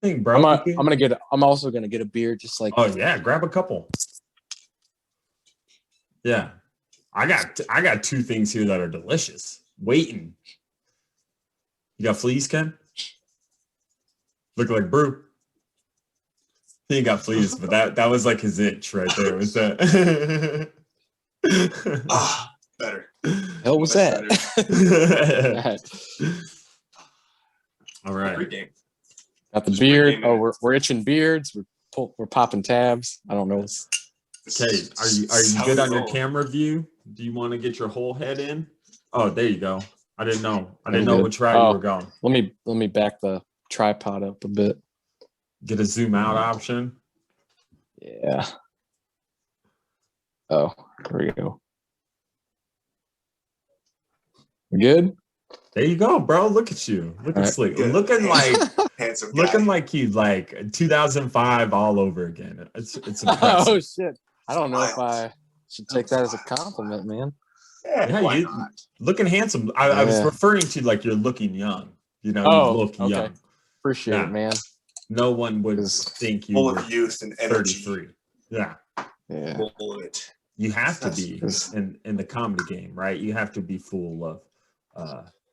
Thing, bro. I'm also gonna get a beer just like. Oh yeah, grab a couple. Yeah, I got two things here that are delicious. Waiting. You got fleas, Ken? Look like Brew. He ain't got fleas, but that was like his itch right there. Was that? Better. Hell was that? All right. Got the beard. Oh, we're itching beards. We're popping tabs. I don't know. Okay, are you good on your camera view? Do you want to get your whole head in? Oh, there you go. I didn't know which route you were going. Let me back the tripod up a bit. Get a zoom out option. Yeah. Oh, here we go. Good. There you go, bro. Look at you. Looking slick. Good. Looking like handsome guy. Looking like you like 2005 all over again. It's impressive. Oh shit. I don't know if I should take that as a compliment, man. Yeah, you looking handsome. I was referring to like you're looking young. You know, you look young. Appreciate it, man. No one would think you full were of youth and energy. 33. Yeah. Bullet. You have to be in the comedy game, right? You have to be full of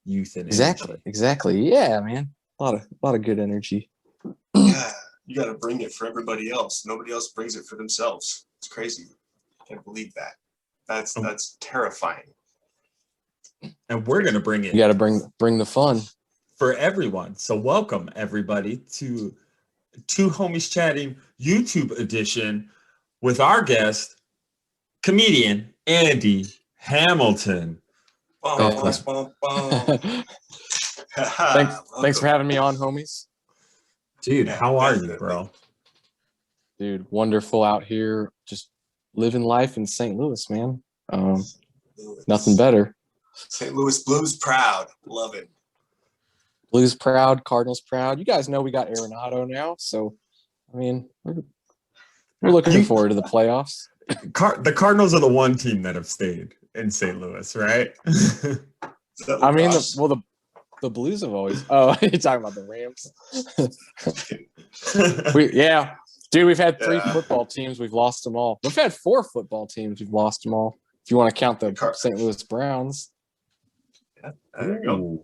youth and energy. Exactly. Yeah, man. A lot of good energy. Yeah, you got to bring it for everybody else. Nobody else brings it for themselves. It's crazy. I can't believe that. That's terrifying. And we're gonna bring it. You got to bring the fun for everyone. So welcome everybody to Two Homies Chatting YouTube edition with our guest, comedian Andy Hamilton. Thanks for having me on, homies. Dude, how are you, bro? Dude, wonderful out here. Just living life in St. Louis, man. Nothing better. St. Louis Blues proud. Love it. Blues proud, Cardinals proud. You guys know we got Arenado now, so I mean, we're looking forward to the playoffs. The Cardinals are the one team that have stayed in St. Louis, right? I mean, the Blues have always. Oh, you're talking about the Rams? Dude, we've had 3 football teams. We've lost them all. We've had 4 football teams. We've lost them all. If you want to count the St. Louis Browns. Yeah, there you go.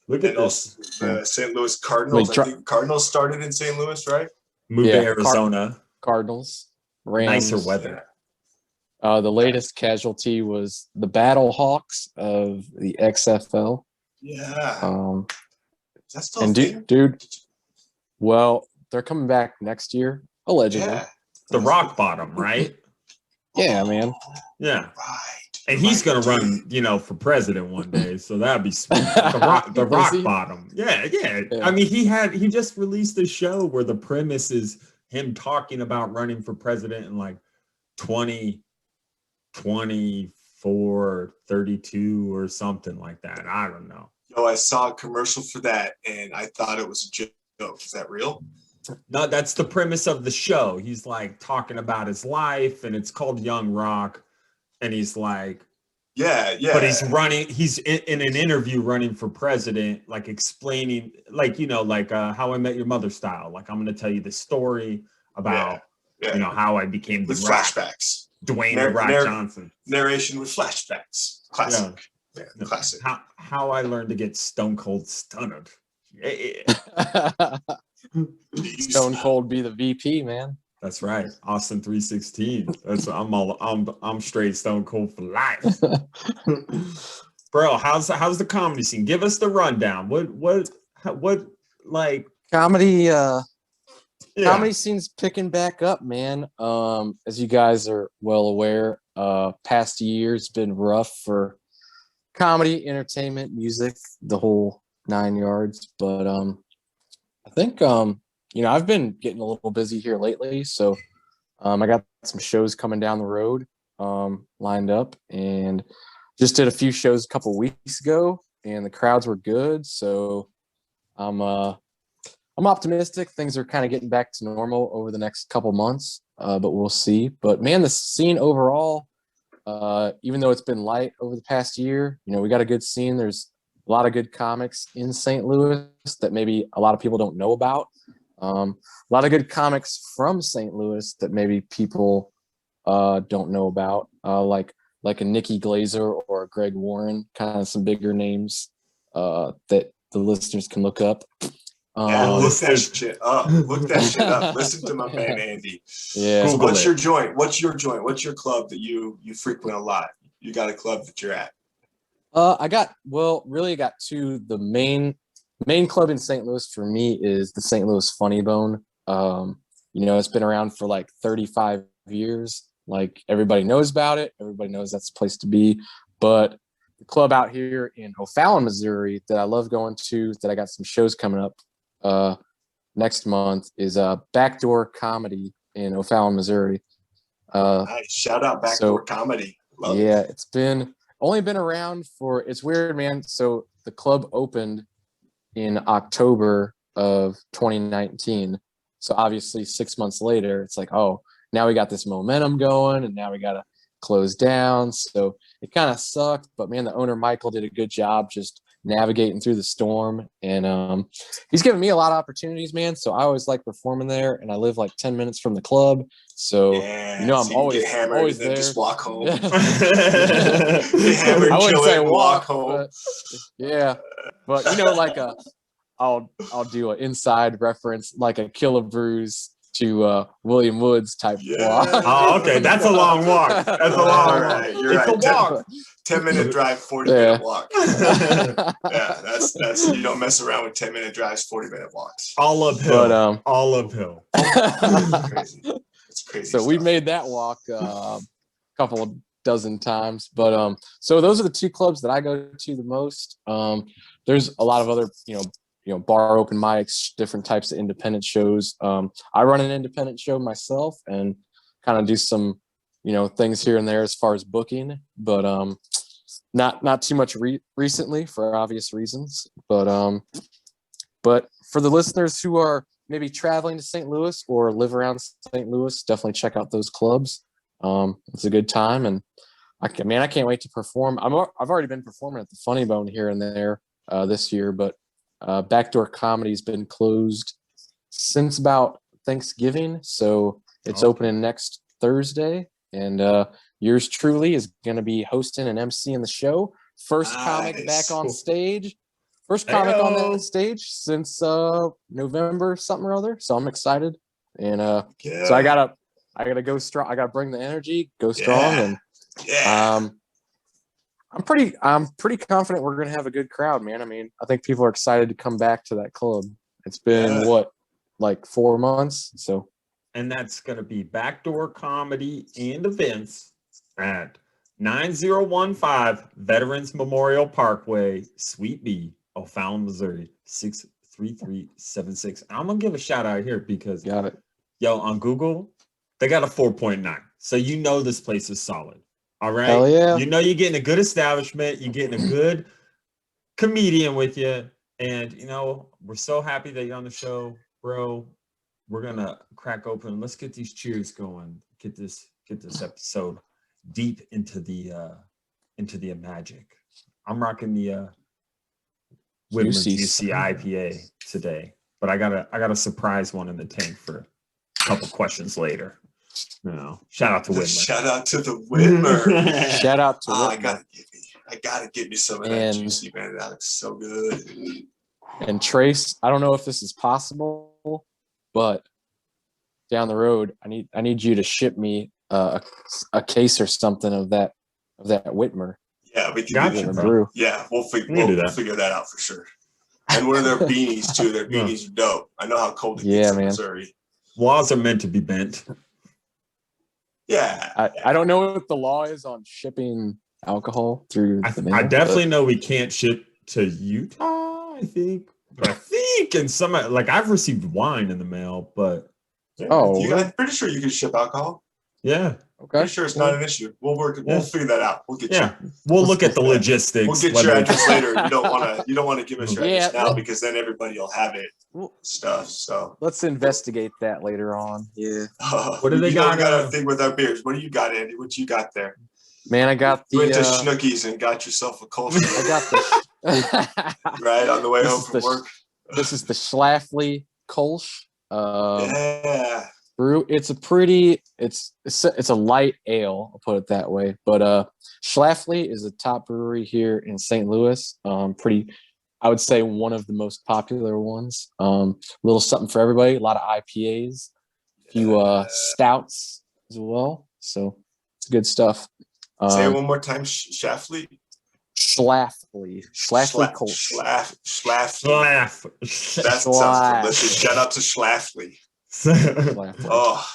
Look at this. The St. Louis Cardinals. I think Cardinals started in St. Louis, right? Moved to Arizona. Cardinals. Rams. Nicer weather. The latest casualty was the Battle Hawks of the XFL. Yeah. That's still dude. Well, they're coming back next year, allegedly. Yeah. The rock bottom, right? Yeah, man. Yeah. Right. And he's gonna run, for president one day, so that'd be sweet. The rock bottom. Yeah. I mean, he just released a show where the premise is him talking about running for president in like 2024, 32 or something like that. I don't know. Yo, I saw a commercial for that and I thought it was a joke. Is that real? No, that's the premise of the show. He's like talking about his life and it's called Young Rock. And he's like, yeah. But he's in an interview running for president, like explaining, like, How I Met Your Mother style. Like, I'm going to tell you the story about, how I became with flashbacks. Dwayne The Rock Johnson. Narration with flashbacks. Classic. Yeah, classic. How I learned to get stone cold stunned. Yeah. Stone Cold be the VP, man. That's right. Austin 316. I'm straight stone cold for life. Bro, how's the comedy scene? Give us the rundown. What like comedy comedy scene's picking back up, man. As you guys are well aware, past year's been rough for comedy, entertainment, music, the whole 9 yards, but I think I've been getting a little busy here lately, so I got some shows coming down the road lined up, and just did a few shows a couple weeks ago, and the crowds were good. So I'm optimistic things are kind of getting back to normal over the next couple months, but we'll see. But man, the scene overall, even though it's been light over the past year, we got a good scene. There's a lot of good comics in St. Louis that maybe a lot of people don't know about. A lot of good comics from St. Louis that maybe people don't know about, like a Nikki Glazer or a Greg Warren, kind of some bigger names that the listeners can look up. Look that shit up. Look that shit up. Listen to my man Andy. Yeah. So what's your joint? What's your joint? What's your club that you frequent a lot? You got a club that you're at? I got two. The main club in St. Louis for me is the St. Louis Funny Bone. It's been around for like 35 years. Like everybody knows about it. Everybody knows that's the place to be. But the club out here in O'Fallon, Missouri, that I love going to, that I got some shows coming up next month, is Backdoor Comedy in O'Fallon, Missouri. Nice. Shout out Backdoor Comedy. Love it. It's only been around for, it's weird, man. So the club opened in October of 2019. So obviously 6 months later, it's like, oh, now we got this momentum going, and now we got to close down. So it kind of sucked, but man, the owner Michael did a good job just navigating through the storm, and he's given me a lot of opportunities, man. So I always like performing there, and I live like 10 minutes from the club, so I'm so always get hammered always and then there. just walk home. Get hammered, I wouldn't kill say it, and walk home. but like I'll do an inside reference, like a Kill a Brews to William Woods type walk. Oh, okay. That's a long walk. That's a long walk. You're right. It's a walk. 10-minute drive, 40-minute walk. That's you don't mess around with 10-minute drives, 40-minute walks. All uphill. All uphill. It's crazy. It's crazy. So we made that walk a couple of dozen times. But so those are the two clubs that I go to the most. There's a lot of other, bar open mics, different types of independent shows. I run an independent show myself and kind of do some, things here and there as far as booking, but not too much recently for obvious reasons. But for the listeners who are maybe traveling to St. Louis or live around St. Louis, definitely check out those clubs. It's a good time, and I can't wait to perform. I've already been performing at the Funny Bone here and there this year, but Backdoor Comedy's been closed since about Thanksgiving, so it's opening next Thursday, and yours truly is going to be hosting and emceeing the show. First comic back on stage. First comic on that stage since November something or other. So I'm excited, and so I gotta go strong. I gotta bring the energy, go strong, and I'm pretty confident we're gonna have a good crowd, man. I mean, I think people are excited to come back to that club. It's been like 4 months, so. And that's gonna be Backdoor Comedy and Events at 9015 Veterans Memorial Parkway, Suite B, O'Fallon, Missouri, 63376. I'm gonna give a shout out here because on Google, they got a 4.9. So this place is solid. All right. Hell yeah. You're getting a good establishment, you're getting a good comedian with you. And we're so happy that you're on the show, bro. We're gonna crack open. Let's get these cheers going. Get this episode deep into the magic. I'm rocking the Whitmer Juicy IPA today, but I got a surprise one in the tank for a couple questions later. Shout out to Whitmer. Shout out to the Whitmer. Shout out to Whitmer. I gotta get me some of that juicy, man. That looks so good. And Trace, I don't know if this is possible, but down the road, I need you to ship me a case or something of that Whitmer. Yeah, we can do that. Brew. Yeah, we'll figure that out for sure. And one of their beanies too. Their beanies are dope. I know how cold it gets in Missouri. Walls are meant to be bent. Yeah. I don't know what the law is on shipping alcohol through the mail. I definitely know we can't ship to Utah, I think. But I think in some, like, I've received wine in the mail, but I'm pretty sure you can ship alcohol. Yeah. Okay. Pretty sure it's not an issue. We'll figure that out. We'll get you. We'll look at the logistics. We'll get your address later. You don't want to give us your address now because then everybody will have it stuff. So let's investigate that later on. Yeah. What do they got? We got a thing with our beers. What do you got, Andy? What you got there? Man, I got you went to Schnookies and got yourself a Kolsch. I got the right on the way home from work. This is the Schlafly Kolsch. Yeah. Brew. It's a pretty. It's a light ale. I'll put it that way. But Schlafly is a top brewery here in St. Louis. Pretty. I would say one of the most popular ones. Little something for everybody. A lot of IPAs, a few stouts as well. So it's good stuff. Say it one more time. Schlafly. Schlafly Kolsch. Schlafly. That sounds delicious. Shout out to Schlafly. Oh,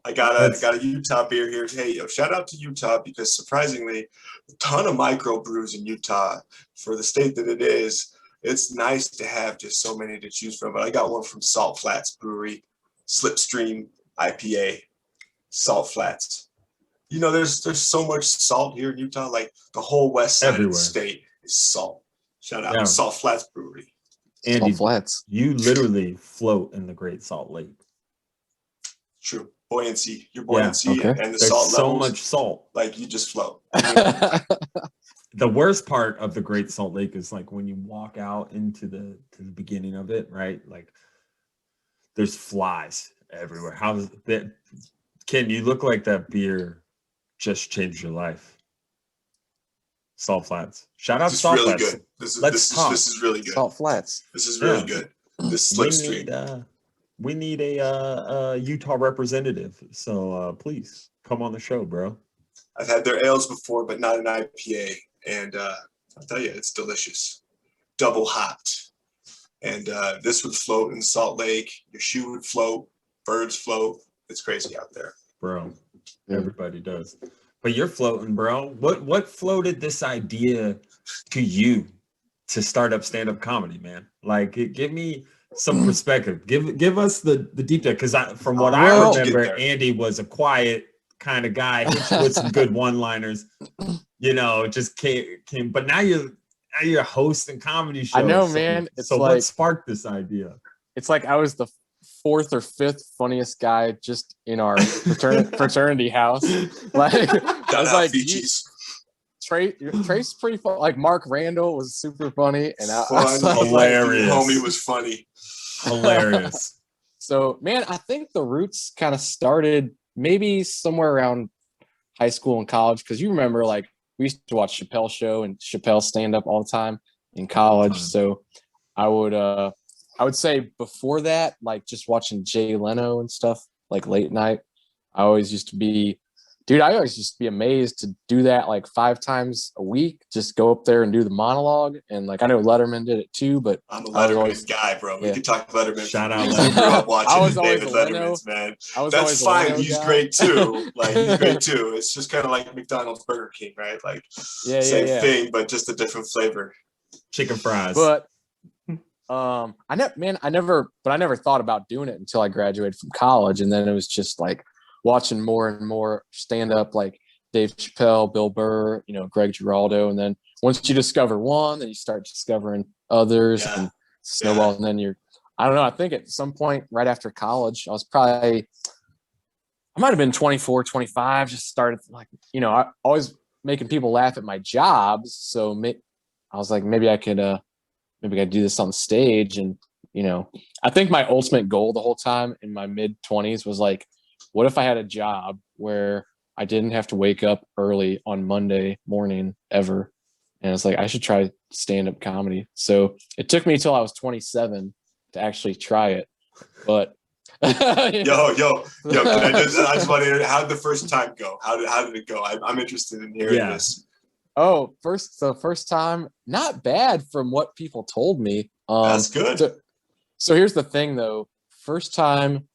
I got a Utah beer here. Hey, shout out to Utah because surprisingly, a ton of microbrews in Utah for the state that it is. It's nice to have just so many to choose from. But I got one from Salt Flats Brewery, Slipstream IPA, Salt Flats. You know, there's so much salt here in Utah. Like the whole west side of the state is salt. Shout out to Salt Flats Brewery. Andy, Salt Flats. You literally float in the Great Salt Lake. True. Buoyancy. Your buoyancy and the There's salt so levels. much salt. Like you just float. The worst part of the Great Salt Lake is like when you walk out into the beginning of it, right? Like there's flies everywhere. How's that? Ken, you look like that beer just changed your life. Salt Flats. Shout out Salt really Flats. Good. This is really good. Salt Flats. This is really good. This Slipstream. We need a Utah representative. So please come on the show, bro. I've had their ales before, but not an IPA. And I'll tell you, it's delicious. Double hopped. And this would float in Salt Lake. Your shoe would float. Birds float. It's crazy out there. Bro, everybody does. But you're floating, bro. What floated this idea to you to start up stand-up comedy, man? Like, give me some perspective. Give us the deep dive. Because from what I remember, Andy was a quiet kind of guy with some good one-liners. You know, just came. But now you're hosting comedy shows. I know, man. So what sparked this idea? It's like I was the fourth or fifth funniest guy just in our fraternity house. Like I was like, Trace pretty fun. Like Mark Randall was super funny, and I was like, hilarious. Homie was funny, hilarious. So, man, I think the roots kind of started maybe somewhere around high school and college because you remember, like we used to watch Chappelle's show and Chappelle stand up all the time in college. So, I would say before that, like just watching Jay Leno and stuff like late night, I always used to be amazed to do that like 5 times a week, just go up there and do the monologue. And like, I know Letterman did it too, but I'm a Letterman guy, bro. We can talk Letterman. Shout out Letterman. Grew up watching I was David Letterman's, man. That's fine. He's great too. Like he's great too. It's just kind of like McDonald's Burger King, right? Like same thing, but just a different flavor. Chicken fries. But I never thought about doing it until I graduated from college. And then it was just like watching more and more stand up, like Dave Chappelle, Bill Burr, Greg Giraldo. And then once you discover one, then you start discovering others and snowball. And then I don't know. I think at some point right after college, I might've been 24, 25, just started like, I always making people laugh at my jobs. So I was like, maybe I could do this on the stage. And, I think my ultimate goal the whole time in my mid-20s was like, what if I had a job where I didn't have to wake up early on Monday morning ever? And it's like, I should try stand-up comedy. So it took me till I was 27 to actually try it. But yo, I just want to hear, how did the first time go? How did it go? I'm interested in hearing this. Oh, first time, not bad from what people told me. That's good. So here's the thing though. First time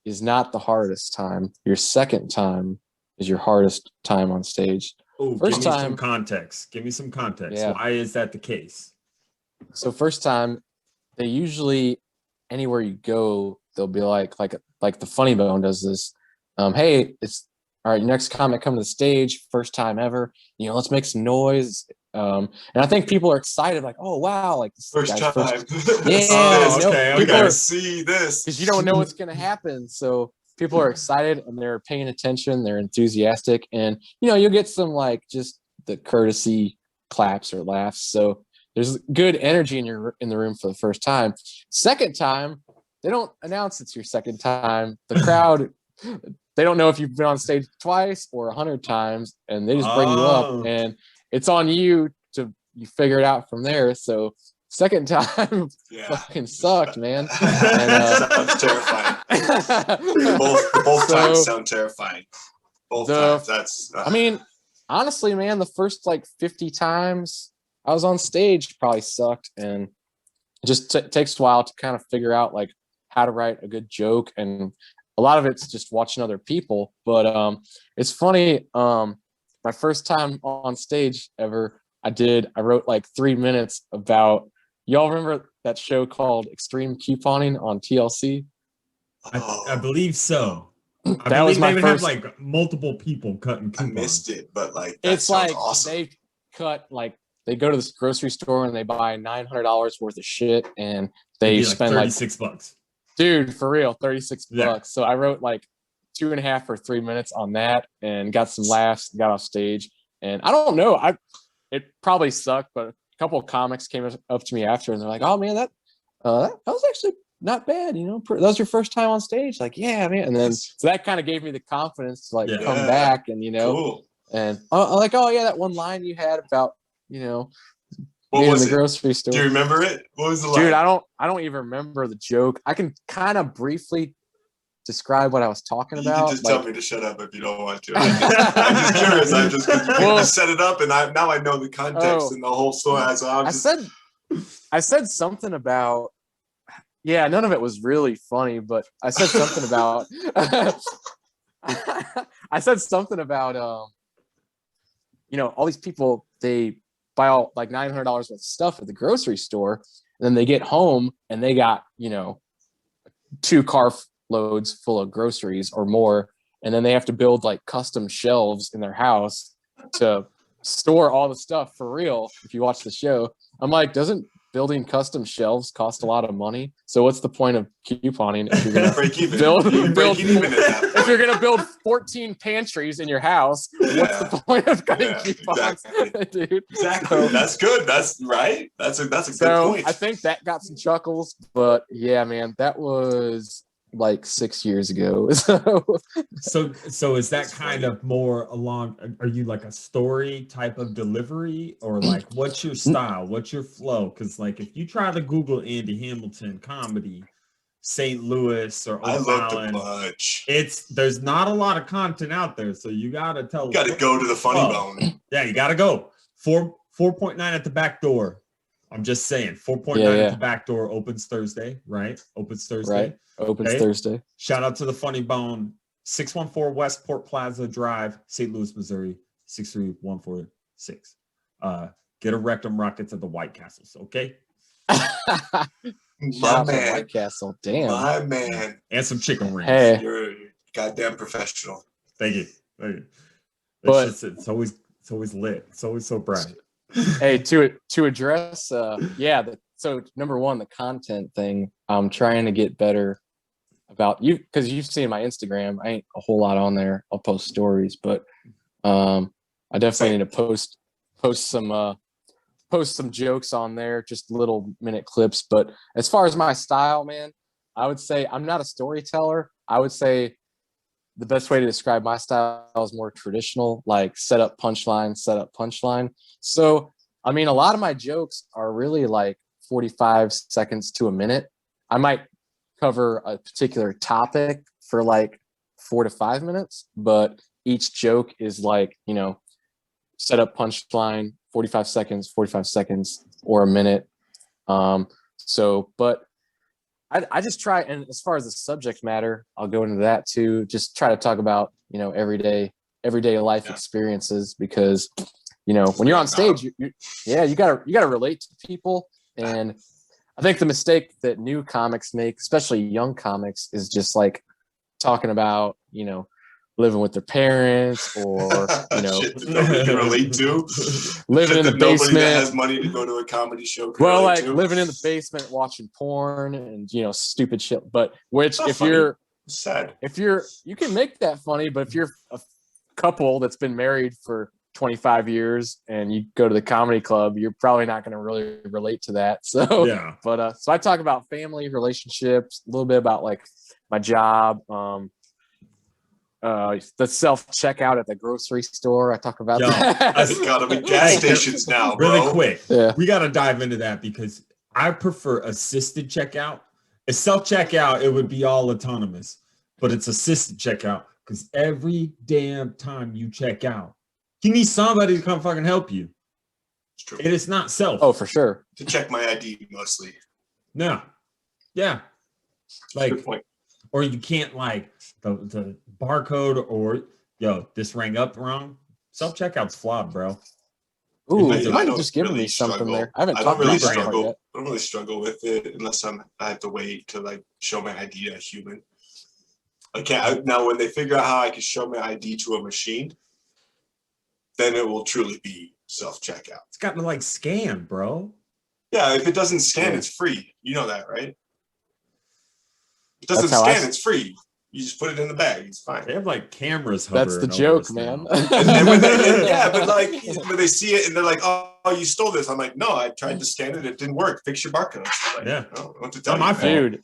is not the hardest time. Your second time is your hardest time on stage. Oh, give me some context. Yeah. Why is that the case? So first time, they usually, anywhere you go, they'll be like the Funny Bone does this. Hey, it's all right. Next comic come to the stage, first time ever. Let's make some noise. And I think people are excited, like, oh wow, like this first time. Yeah, I gotta see this because you don't know what's gonna happen. So people are excited and they're paying attention. They're enthusiastic, and you'll get some like just the courtesy claps or laughs. So there's good energy in the room for the first time. Second time, they don't announce it's your second time. The crowd, they don't know if you've been on stage twice or 100 times, and they just bring you up, and it's on you you figure it out from there. So second time fucking sucked, man. Sounds terrifying. both times sound terrifying. Both times. That's. I mean, honestly, man, the first like 50 times I was on stage probably sucked, and it just takes a while to kind of figure out like how to write a good joke, and a lot of it's just watching other people. But it's funny. My first time on stage ever, I wrote like 3 minutes about. Y'all remember that show called Extreme Couponing on TLC? I believe so. That was my first. Have like multiple people cutting coupons. I missed it, but like it's like awesome. They cut like they go to this grocery store and they buy $900 worth of shit, and they spend like $36. Dude, for real, $36. So I wrote like 2.5 or 3 minutes on that and got some laughs, got off stage. And I don't know, it probably sucked, but a couple of comics came up to me after and they're like, "Oh man, that was actually not bad, you know. That was your first time on stage." Like, yeah, man. And then so that kind of gave me the confidence to like come back and and like, oh yeah, that one line you had about what was in the grocery store. Do you remember it? What was the line? Dude, I don't even remember the joke. I can kind of briefly describe what I was talking about. You can just tell me to shut up if you don't want to. I'm just curious. I just set it up, and now I know the context and the whole story. So I said something about. Yeah, none of it was really funny, but I said something about. I said something about all these people, they buy all like $900 worth of stuff at the grocery store, and then they get home and they got 2 car loads full of groceries or more, and then they have to build like custom shelves in their house to store all the stuff for real. If you watch the show, I'm like, doesn't building custom shelves cost a lot of money? So what's the point of couponing if you're gonna if you're gonna build 14 pantries in your house? What's the point of cutting coupons, dude? Exactly. So, that's good. That's right. That's a good point. I think that got some chuckles, but yeah, man, that was like 6 years ago. So is that kind of more along? Are you like a story type of delivery, or like what's your style? What's your flow? Because like if you try to Google Andy Hamilton comedy, St. Louis or Oak Island, there's not a lot of content out there. So you gotta tell. You gotta go to the funny bone. Yeah, you gotta go. 4.9 at the back door. I'm just saying, 4.9 at the back door opens Thursday, right? Opens Thursday. Right. Opens Thursday. Shout out to the Funny Bone, 614 West Port Plaza Drive, St. Louis, Missouri, 63146. Get a Rectum Rockets at the White Castles, okay? My man. White Castle, damn. My man. And some chicken wings. Hey. You're a goddamn professional. Thank you. But it's always lit. It's always so bright. Hey, to address so number one, the content thing, I'm trying to get better about you, because you've seen my Instagram. I ain't a whole lot on there. I'll post stories, but I definitely need to post some jokes on there, just little minute clips. But as far as my style, man, I would say I'm not a storyteller. I would say the best way to describe my style is more traditional, like set up punchline. So, I mean, a lot of my jokes are really like 45 seconds to a minute. I might cover a particular topic for like 4 to 5 minutes, but each joke is like, set up punchline, 45 seconds or a minute. But I just try, and as far as the subject matter, I'll go into that too. Just try to talk about, everyday life experiences, because, when you're on stage, you gotta relate to people. And I think the mistake that new comics make, especially young comics, is just like talking about, living with their parents, or shit that nobody can relate to. Living in the basement. Nobody that has money to go to a comedy show. Living in the basement, watching porn, and stupid shit. But you can make that funny. But if you're a couple that's been married for 25 years and you go to the comedy club, you're probably not going to really relate to that. So, Yeah. But so I talk about family, relationships, a little bit about like my job, the self-checkout at the grocery store. I talk about that. It's gotta be gas stations now, bro. Really quick. Yeah. We got to dive into that because I prefer assisted checkout. A self-checkout, it would be all autonomous, but it's assisted checkout because every damn time you check out, you need somebody to come fucking help you. It's true. It is not self. Oh, for sure. To check my ID mostly. No. Yeah. Like, good point. Or you can't like the barcode or this rang up wrong. Self-checkout's flawed, bro. Ooh, you might have just given me something there. I haven't talked about that part yet. I don't really struggle with it unless I have to wait to like show my ID to a human. Now when they figure out how I can show my ID to a machine, then it will truly be self-checkout. It's got to like scan, bro. Yeah, if it doesn't scan, it's free. You know that, right? It doesn't scan, it's free. You just put it in the bag. It's fine. They have like cameras. That's the joke, man. and but like when they see it and they're like, "Oh, you stole this," I'm like, "No, I tried to scan it. It didn't work. Fix your barcode." Like, yeah. I don't know what to tell you,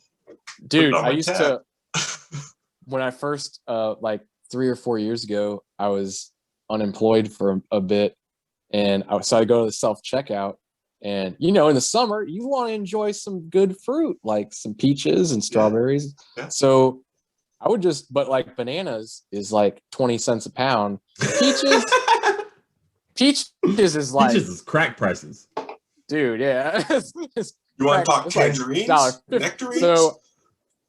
dude. I used to when I first like 3 or 4 years ago, I was unemployed for a bit, and so I go to the self-checkout. And in the summer, you want to enjoy some good fruit, like some peaches and strawberries. Yeah. So I would but like bananas is like 20 cents a pound. Peaches is like peaches is crack prices, dude. Yeah. You want to talk tangerines, like nectarines?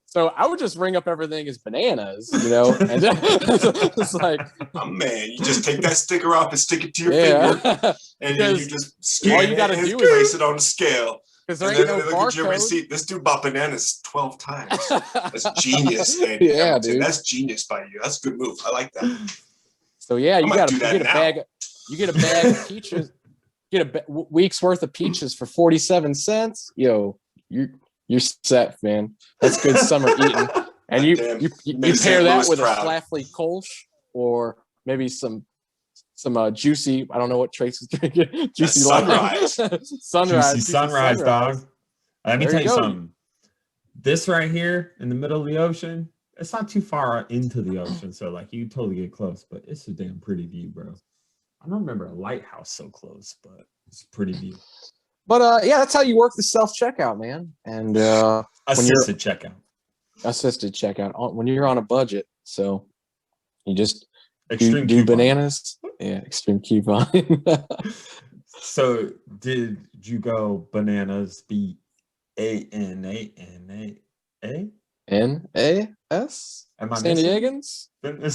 So I would just ring up everything as bananas, and it's like, oh man, you just take that sticker off and stick it to your finger, and then you just scan all you got to do is place it on the scale. Because there ain't no look at your receipt. This dude bought bananas 12 times. That's genius, Andy. Yeah, dude. That's genius by you. That's a good move. I like that. So yeah, you get a bag. You get a bag of peaches. You get a week's worth of peaches for 47 cents. Yo, you're set, man. That's good summer eating. And you pair that with a Schlafly Kolsch or maybe some juicy. I don't know what Trace is drinking. Juicy Sunrise. Sunrise, dog. Let me tell you something. This right here in the middle of the ocean, it's not too far into the ocean, so like you can totally get close. But it's a damn pretty view, bro. I don't remember a lighthouse so close, but it's a pretty view. But yeah, that's how you work the self-checkout, man. And assisted checkout when you're on a budget. So you just extreme do bananas. Yeah, extreme coupon. So did you go bananas BANANAS? San Diegans? 20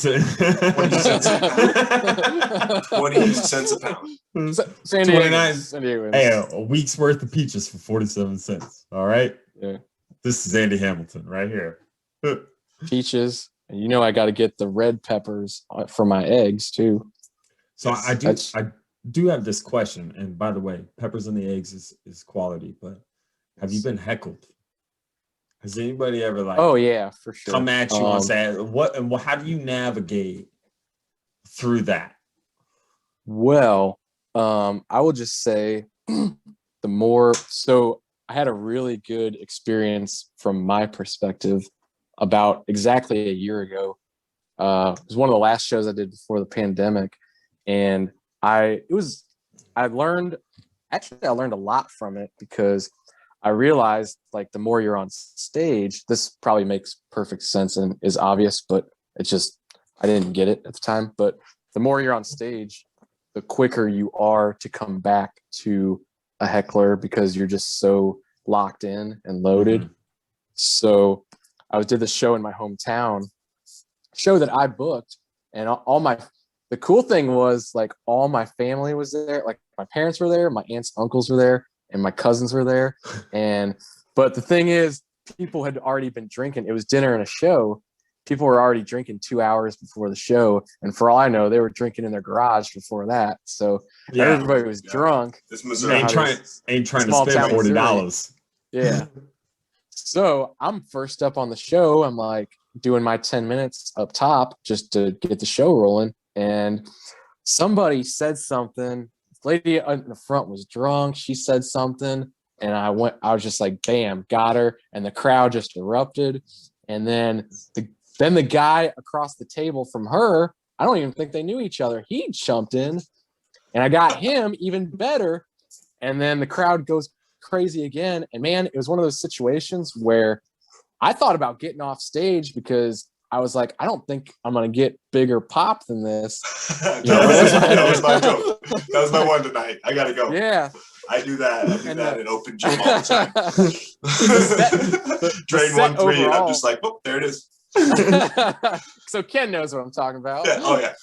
cents a pound. San Diegans. Hey, a week's worth of peaches for 47 cents. All right. Yeah. This is Andy Hamilton right here. Peaches. And I got to get the red peppers for my eggs too. So I do have this question. And by the way, peppers in the eggs is quality, but have you been heckled? Has anybody ever like? Oh yeah, for sure. Come at you and say how do you navigate through that? Well, I will just say so I had a really good experience from my perspective about exactly a year ago. It was one of the last shows I did before the pandemic, and I learned a lot from it because I realized like the more you're on stage, this probably makes perfect sense and is obvious, but it's just, I didn't get it at the time. But the more you're on stage, the quicker you are to come back to a heckler because you're just so locked in and loaded. Mm-hmm. So I did the show in my hometown, show that I booked, and the cool thing was like all my family was there. Like my parents were there, my aunts, uncles were there, and my cousins were there. But the thing is, people had already been drinking. It was dinner and a show. People were already drinking 2 hours before the show. And for all I know, they were drinking in their garage before that. So everybody was drunk. This Missouri ain't trying to spend $40. Yeah. So I'm first up on the show. I'm like doing my 10 minutes up top just to get the show rolling. And somebody said something. The lady in the front was drunk. She said something, and I was just like, bam, got her. And the crowd just erupted. And then the guy across the table from her, I don't even think they knew each other. He jumped in, and I got him even better. And then the crowd goes crazy again. And man, it was one of those situations where I thought about getting off stage because I was like, I don't think I'm going to get bigger pop than this. That was my joke. That was my one tonight. I got to go. Yeah. I do that. I do that in open gym all the time. Drain 1-3, overall, and I'm just like, oh, there it is. So Ken knows what I'm talking about. Yeah. Oh, yeah.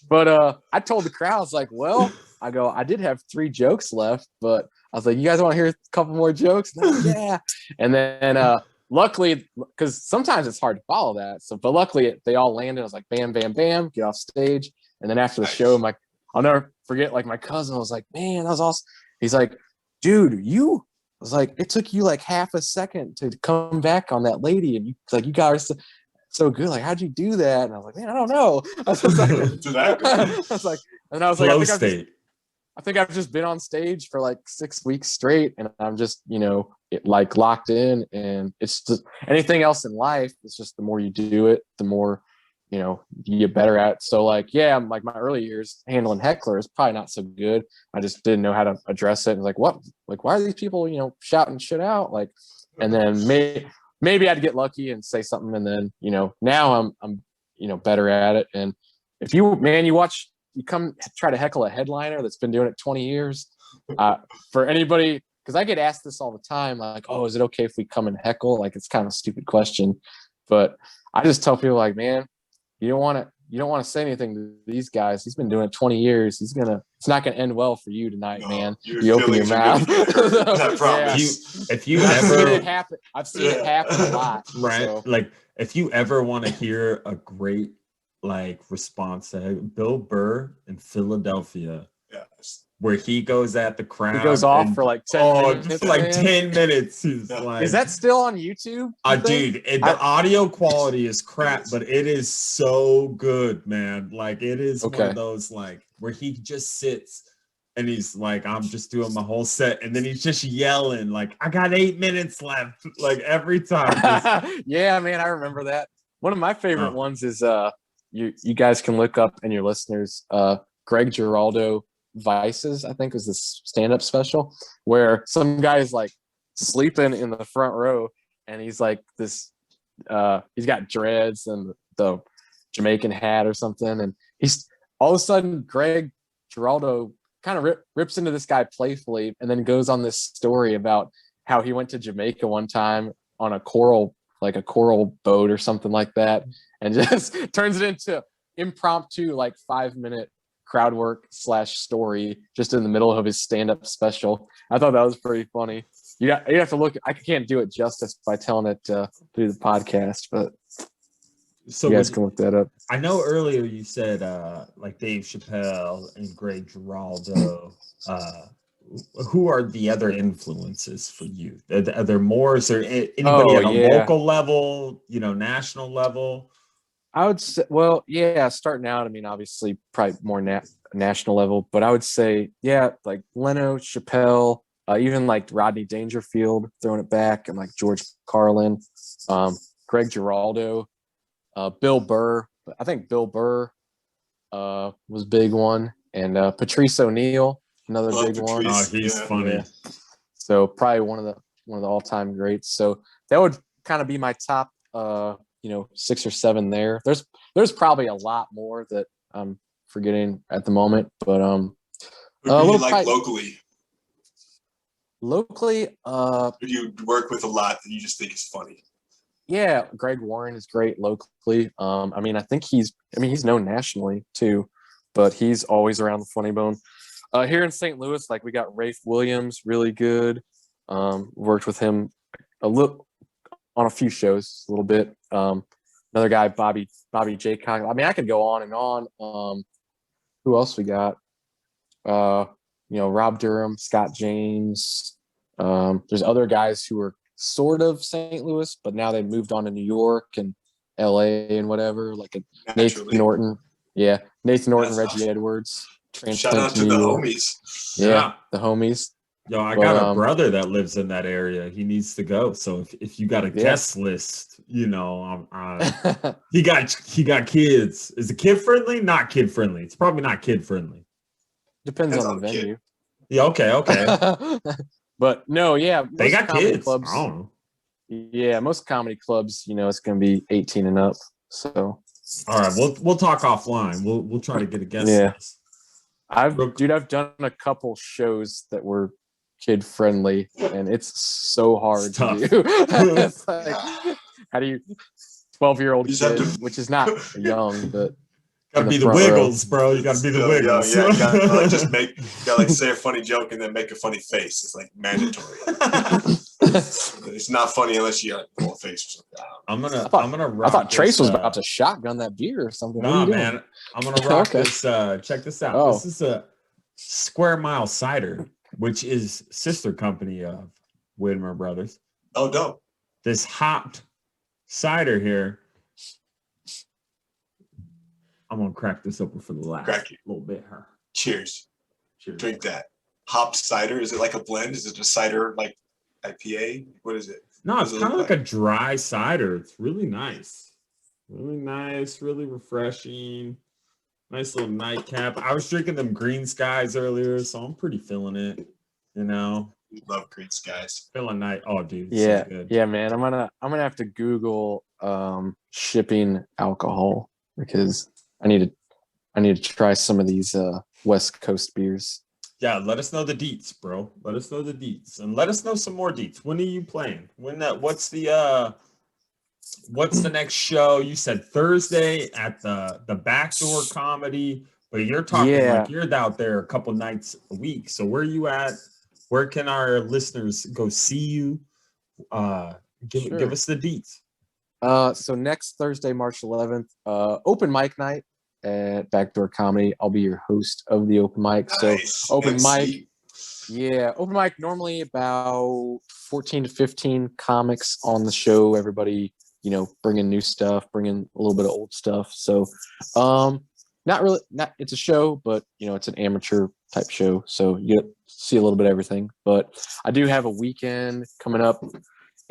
But I told the crowd, I was like, well, I did have 3 jokes left, but I was like, you guys want to hear a couple more jokes? Like, yeah. And then luckily, because sometimes it's hard to follow that. But luckily they all landed. I was like, bam, bam, bam, get off stage. And then after the show, I'm like, I'll never forget, like my cousin was like, man, that was awesome. He's like, dude, I was like, it took you like half a second to come back on that lady. And you got her so good. Like, how'd you do that? And I was like, man, I don't know. I was like, I think I've just been on stage for like 6 weeks straight, and I'm just, like locked in. And it's just anything else in life. It's just the more you do it, the more, you get better at it. So like, yeah, like my early years handling hecklers probably not so good. I just didn't know how to address it. And like, what? Like, why are these people, shouting shit out? Like, and then maybe I'd get lucky and say something, and then now I'm better at it. And if you come try to heckle a headliner that's been doing it 20 years, for anybody, because I get asked this all the time, like, oh, is it okay if we come and heckle? Like, it's kind of a stupid question, but I just tell people, like, man, you don't want to say anything to these guys. He's been doing it 20 years. It's not gonna end well for you tonight, man. You open your mouth. I promise. If you ever, I've seen it happen a lot. Right. So. Like, if you ever want to hear a great response to Bill Burr in Philadelphia, where he goes at the crowd, he goes off for like 10 minutes. For like 10 minutes. He's like, is that still on YouTube? Dude, the audio quality is crap, but it is so good, man. Like, it is one of those where he just sits and he's like, I'm just doing my whole set, and then he's just yelling like, I got 8 minutes left, like every time. Yeah, man, I remember that. One of my favorite ones is you guys can look up, and your listeners, Greg Giraldo Vices, I think, was this stand-up special where some guy is like sleeping in the front row, and he's like this he's got dreads and the Jamaican hat or something, and he's all of a sudden Greg Giraldo kind of rips into this guy playfully, and then goes on this story about how he went to Jamaica one time on a coral boat or something like that, and just turns it into impromptu 5-minute crowd work / story just in the middle of his stand-up special. I thought that was pretty funny. You have to look. I can't do it justice by telling it through the podcast, but so you guys can look that up. I know earlier you said like Dave Chappelle and Greg Giraldo. Who are the other influences for you? Are there more? Is there anybody at a local level, national level? I would say, well, yeah, starting out, I mean, obviously probably more national level, but I would say, yeah, like Leno, Chappelle, even like Rodney Dangerfield throwing it back, and like George Carlin, Greg Giraldo, Bill Burr. I think Bill Burr was a big one, and Patrice O'Neal, another big one. Oh, he's funny. Yeah. So probably one of the all-time greats. So that would kind of be my top 6 or 7 there. There's probably a lot more that I'm forgetting at the moment, but locally. Locally, if you work with a lot that you just think is funny. Yeah, Greg Warren is great locally. I mean, I think he's known nationally too, but he's always around the funny bone. Here in St. Louis, like we got Rafe Williams, really good. Worked with him a little on a few shows, a little bit. Another guy, Bobby Jaycock. I mean, I could go on and on. Who else we got? Rob Durham, Scott James. There's other guys who are sort of St. Louis, but now they moved on to New York and LA and whatever, like Nathan Norton. Yeah, Nathan Norton, Reggie Edwards. Shout out to the homies. Yeah, the homies. Yo, I got a brother that lives in that area. He needs to go. So if you got a guest list, you know, he got kids. Is it kid friendly? Not kid friendly. It's probably not kid friendly. Depends on the venue. Yeah. Okay. But no, yeah, they got kids. Clubs, I don't know. Yeah, most comedy clubs, you know, it's going to be 18 and up. So, all right, we'll talk offline. We'll try to get a guest list. I've done a couple shows that were kid friendly, and it's so hard to do. It's like, how do you 12-year-old kid, which is not young, but gotta be the Wiggles, bro. You gotta be the Wiggles. Yeah, you gotta just say a funny joke and then make a funny face. It's like mandatory. It's not funny unless you pull a face or something. I'm gonna rock. I thought Trace was about to shotgun that beer or something. Nah, man. I'm gonna rock this. Check this out. This is a Square Mile Cider, which is sister company of Widmer Brothers. Oh, dope. This hopped cider here. I'm gonna crack this open for the last little bit. Cheers. Drink that. Hopped cider. Is it like a blend? Is it a cider like IPA? What is it? No, it's kind of like a dry cider. It's really nice. Really nice, really refreshing. Nice little nightcap. I was drinking them Green Skies earlier, so I'm pretty feeling it. You know, love Green Skies. Feeling night. Oh, dude. Yeah, so good. Yeah, man. I'm gonna have to Google shipping alcohol because I need to try some of these West Coast beers. Yeah, let us know the deets, bro. Let us know the deets, and let us know some more deets. When are you playing? What's the next show? You said Thursday at the Backdoor Comedy, but you're talking like you're out there a couple nights a week. So where are you at? Where can our listeners go see you? Give us the deets. So next Thursday, March 11th, open mic night at Backdoor Comedy. I'll be your host of the open mic. Nice. So open mic. Yeah, open mic normally about 14 to 15 comics on the show. Everybody, you know, bringing new stuff, bringing a little bit of old stuff. So not it's a show, but you know, it's an amateur type show. So you see a little bit of everything. But I do have a weekend coming up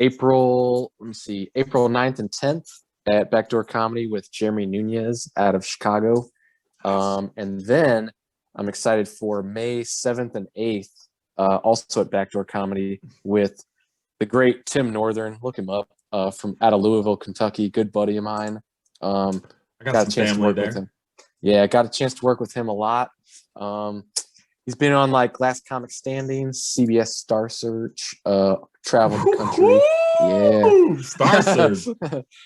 April 9th and 10th at Backdoor Comedy with Jeremy Nunez out of Chicago. And then I'm excited for May 7th and 8th, also at Backdoor Comedy with the great Tim Northern. Look him up, from out of Louisville, Kentucky. Good buddy of mine. I got a chance to work with him. Yeah, I got a chance to work with him a lot. He's been on like Last Comic Standing, CBS Star Search, Travel the Country. Yeah, Star Search.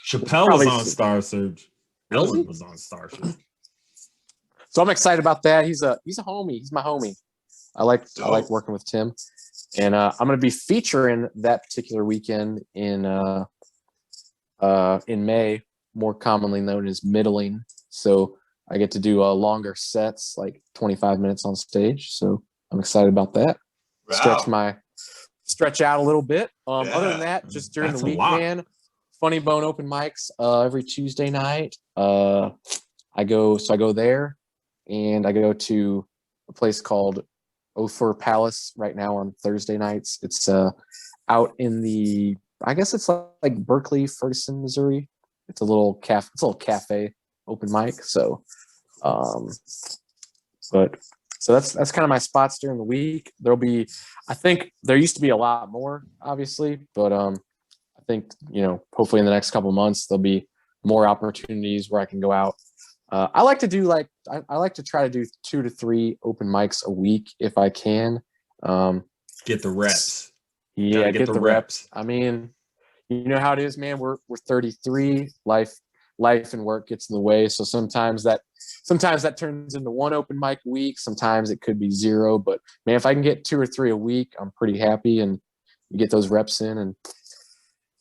Chappelle was on Star Search. Ellen was on Star Search. So I'm excited about that. He's a homie. He's my homie. I like working with Tim, and I'm going to be featuring that particular weekend in May, more commonly known as middling. So I get to do longer sets, like 25 minutes on stage. So I'm excited about that. Wow. Stretch out a little bit. Other than that, just during the week, man, Funny Bone open mics every Tuesday night. I go there, and I go to a place called Ophir Palace right now on Thursday nights. It's out in I guess it's like Berkeley, Ferguson, Missouri. It's a little cafe open mic. So, so that's kind of my spots during the week. I think there used to be a lot more, obviously, but I think, you know, hopefully in the next couple of months there'll be more opportunities where I can go out. I like to do I like to try to do 2 to 3 open mics a week if I can. Get the reps. Yeah, get the reps. I mean, you know how it is, man. We're 33. Life and work gets in the way. So sometimes that turns into 1 open mic a week. Sometimes it could be 0. But man, if I can get 2 or 3 a week, I'm pretty happy, and you get those reps in and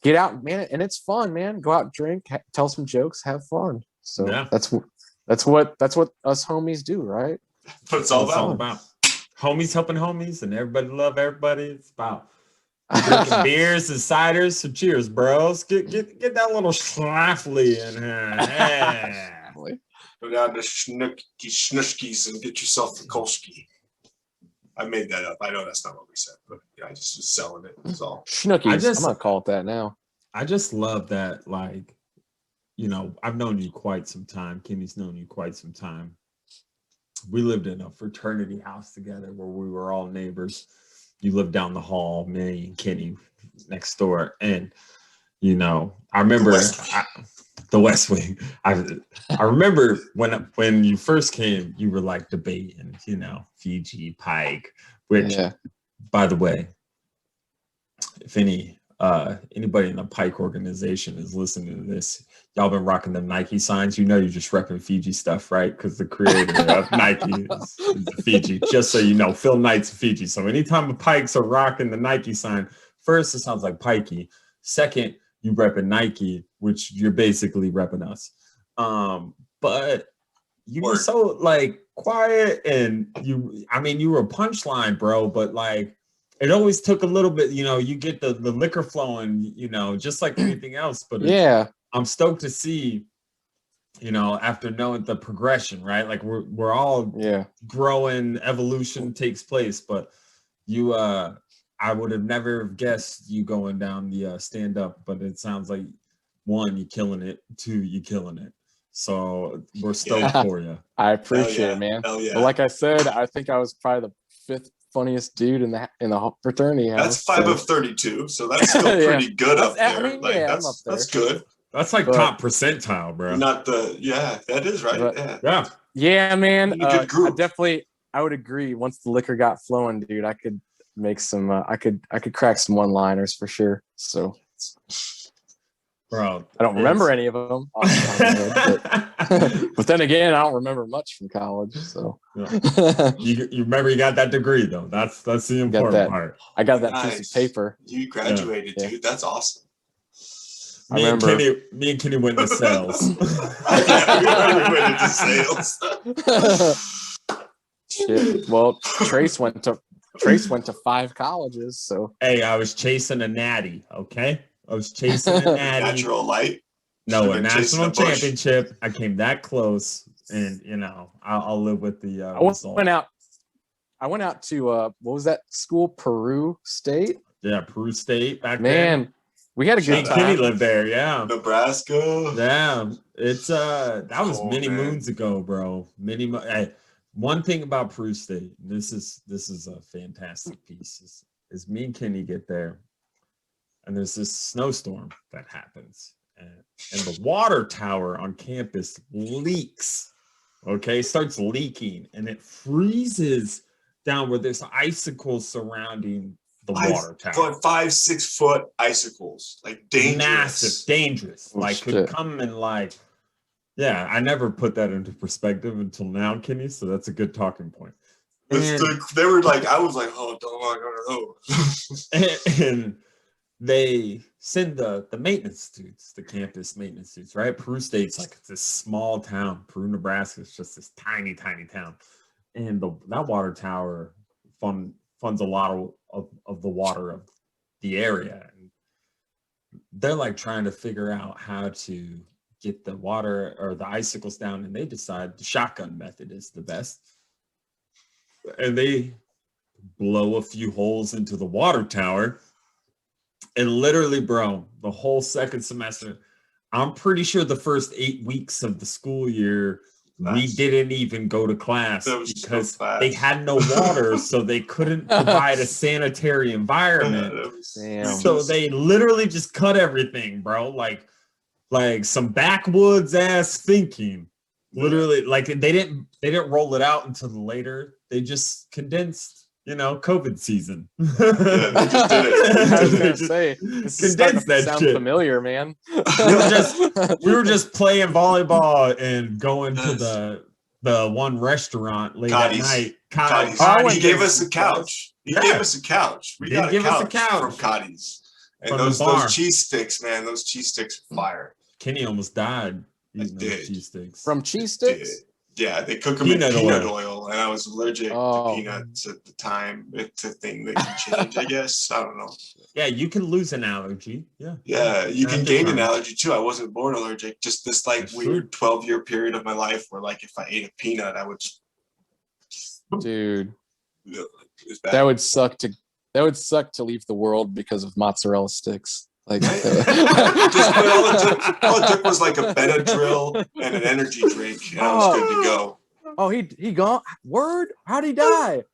get out, man. And it's fun, man. Go out, drink, tell some jokes, have fun. So that's what us homies do, right? That's what it's all about. Homies helping homies, and everybody love everybody. It's about drinking beers and ciders. So cheers, bros. Get that little Schlafly in here. Yeah. Exactly. Go down to Schnushki's and get yourself a Kolschki. I made that up. I know that's not what we said, but yeah, I just was selling it. That's all. Schnookies. I'm gonna call it that now. I just love that, like, you know, I've known you quite some time. Kenny's known you quite some time. We lived in a fraternity house together where we were all neighbors. You lived down the hall, me and Kenny next door. And, you know, I remember the West Wing. I remember when you first came, you were like debating, you know, Fiji, Pike, which, by the way, if anybody in the Pike organization is listening to this, y'all been rocking them Nike signs. You know you're just repping Fiji stuff, right? Because the creator of Nike is Fiji. Just so you know, Phil Knight's Fiji. So anytime the Pikes are rocking the Nike sign, first, it sounds like Pikey. Second, you repping Nike, which you're basically repping us. But you were so like quiet, and you were a punchline, bro, but like it always took a little bit, you know, you get the liquor flowing, you know, just like anything else. But I'm stoked to see, you know, after knowing the progression, right? Like we're all growing, evolution takes place, but you I would have never guessed you going down the stand up, but it sounds like one, you're killing it, two, you're killing it. So we're stoked for you. I appreciate it, man. But like I said, I think I was probably the 5th funniest dude in the fraternity house. That's 5 of 32, so that's still pretty good up there. I mean, that's good. That's like top percentile, bro. Not that is right. But, yeah, man. I would agree. Once the liquor got flowing, dude, I could make some. I could crack some one-liners for sure. So, bro, I don't remember any of them. But then again, I don't remember much from college. So, you remember you got that degree though. That's the important part. I got that piece of paper. You graduated, dude. That's awesome. Me and Kenny went to sales. We went into sales. Shit. Well, Trace went to 5 colleges. So hey, I was chasing a natty. Okay, I was chasing a natty. Natural light. No, a national championship. I came that close, and you know, I'll live with the. I went out to what was that school? Peru State. Yeah, Peru State back then. We had a good time. Kenny lived there, Nebraska. Yeah, it's that was many moons ago, bro. One thing about Peru State, this is a fantastic piece. Is me and Kenny get there, and there's this snowstorm that happens, and the water tower on campus leaks. Okay, starts leaking, and it freezes down where there's icicles surrounding the water tower. 5-6 foot icicles, like dangerous. Massive, dangerous. Like could come and like, yeah, I never put that into perspective until now, Kenny. So that's a good talking point. They were like, I was like, oh, don't know. And they send the maintenance dudes, the campus maintenance dudes, right? Peru State's like it's this small town. Peru, Nebraska is just this tiny, tiny town. And that water tower funds a lot of the water of the area. And they're like trying to figure out how to get the water or the icicles down, and they decide the shotgun method is the best. And they blow a few holes into the water tower. And literally, bro, the whole second semester, I'm pretty sure the first 8 weeks of the school year, we didn't even go to class because they had no water, so they couldn't provide a sanitary environment. So they literally just cut everything, bro. Like some backwoods ass thinking. Literally, like they didn't roll it out until later. They just condensed, you know, COVID season. They just did it. I was gonna say, this is starting to sound familiar, man. we were just playing volleyball and going to the one restaurant late at night. He gave us a couch. He gave us a couch. We got a couch from Cotty's. And those cheese sticks, man, those cheese sticks are fire. Kenny almost died eating those cheese sticks. From cheese sticks? Yeah, they cook them in peanut oil, and I was allergic to peanuts at the time. It's a thing that can change, I guess. I don't know. Yeah, you can lose an allergy. Yeah. Yeah, you can gain an allergy too. I wasn't born allergic. Just this like weird 12-year period of my life where like if I ate a peanut, I would. Dude, that would suck to leave the world because of mozzarella sticks. Like, just all it took was like a Benadryl and an energy drink, and I was good to go. Oh, he gone. Word? How'd he die?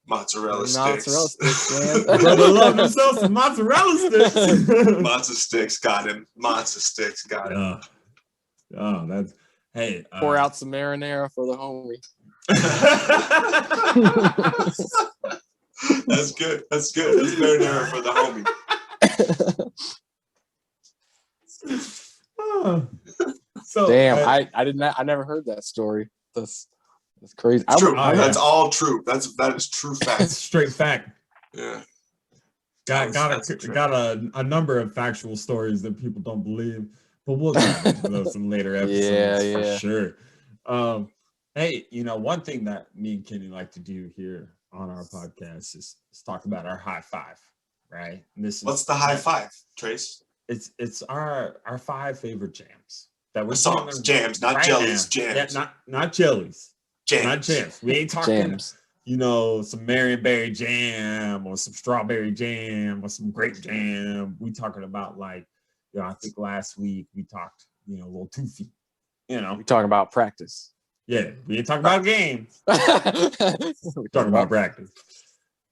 Mozzarella sticks. Man. Brother love himself some mozzarella sticks. Mozza sticks got him. Mozza sticks got him. Oh, that's hey. Pour out some marinara for the homie. That's good. That's good. That's marinara for the homie. So damn, I never heard that story. That's crazy. It's true. That's all true. That is true fact. That's straight fact. Yeah. Got a number of factual stories that people don't believe, but we'll get into those in later episodes for sure. Hey, one thing that me and Kenny like to do here on our podcast is talk about our high five, right? And what's the high five, Trace? It's our 5 favorite jams that we're songs, jams, not right jellies, now. Jams. Yeah, not jellies, jams. Not jams. We ain't talking jams. Some Marionberry jam or some strawberry jam or some grape jam. We talking about like, I think last week we talked, a little 2 feet. We talking about practice. Yeah, we ain't talking about games. We're talking about practice.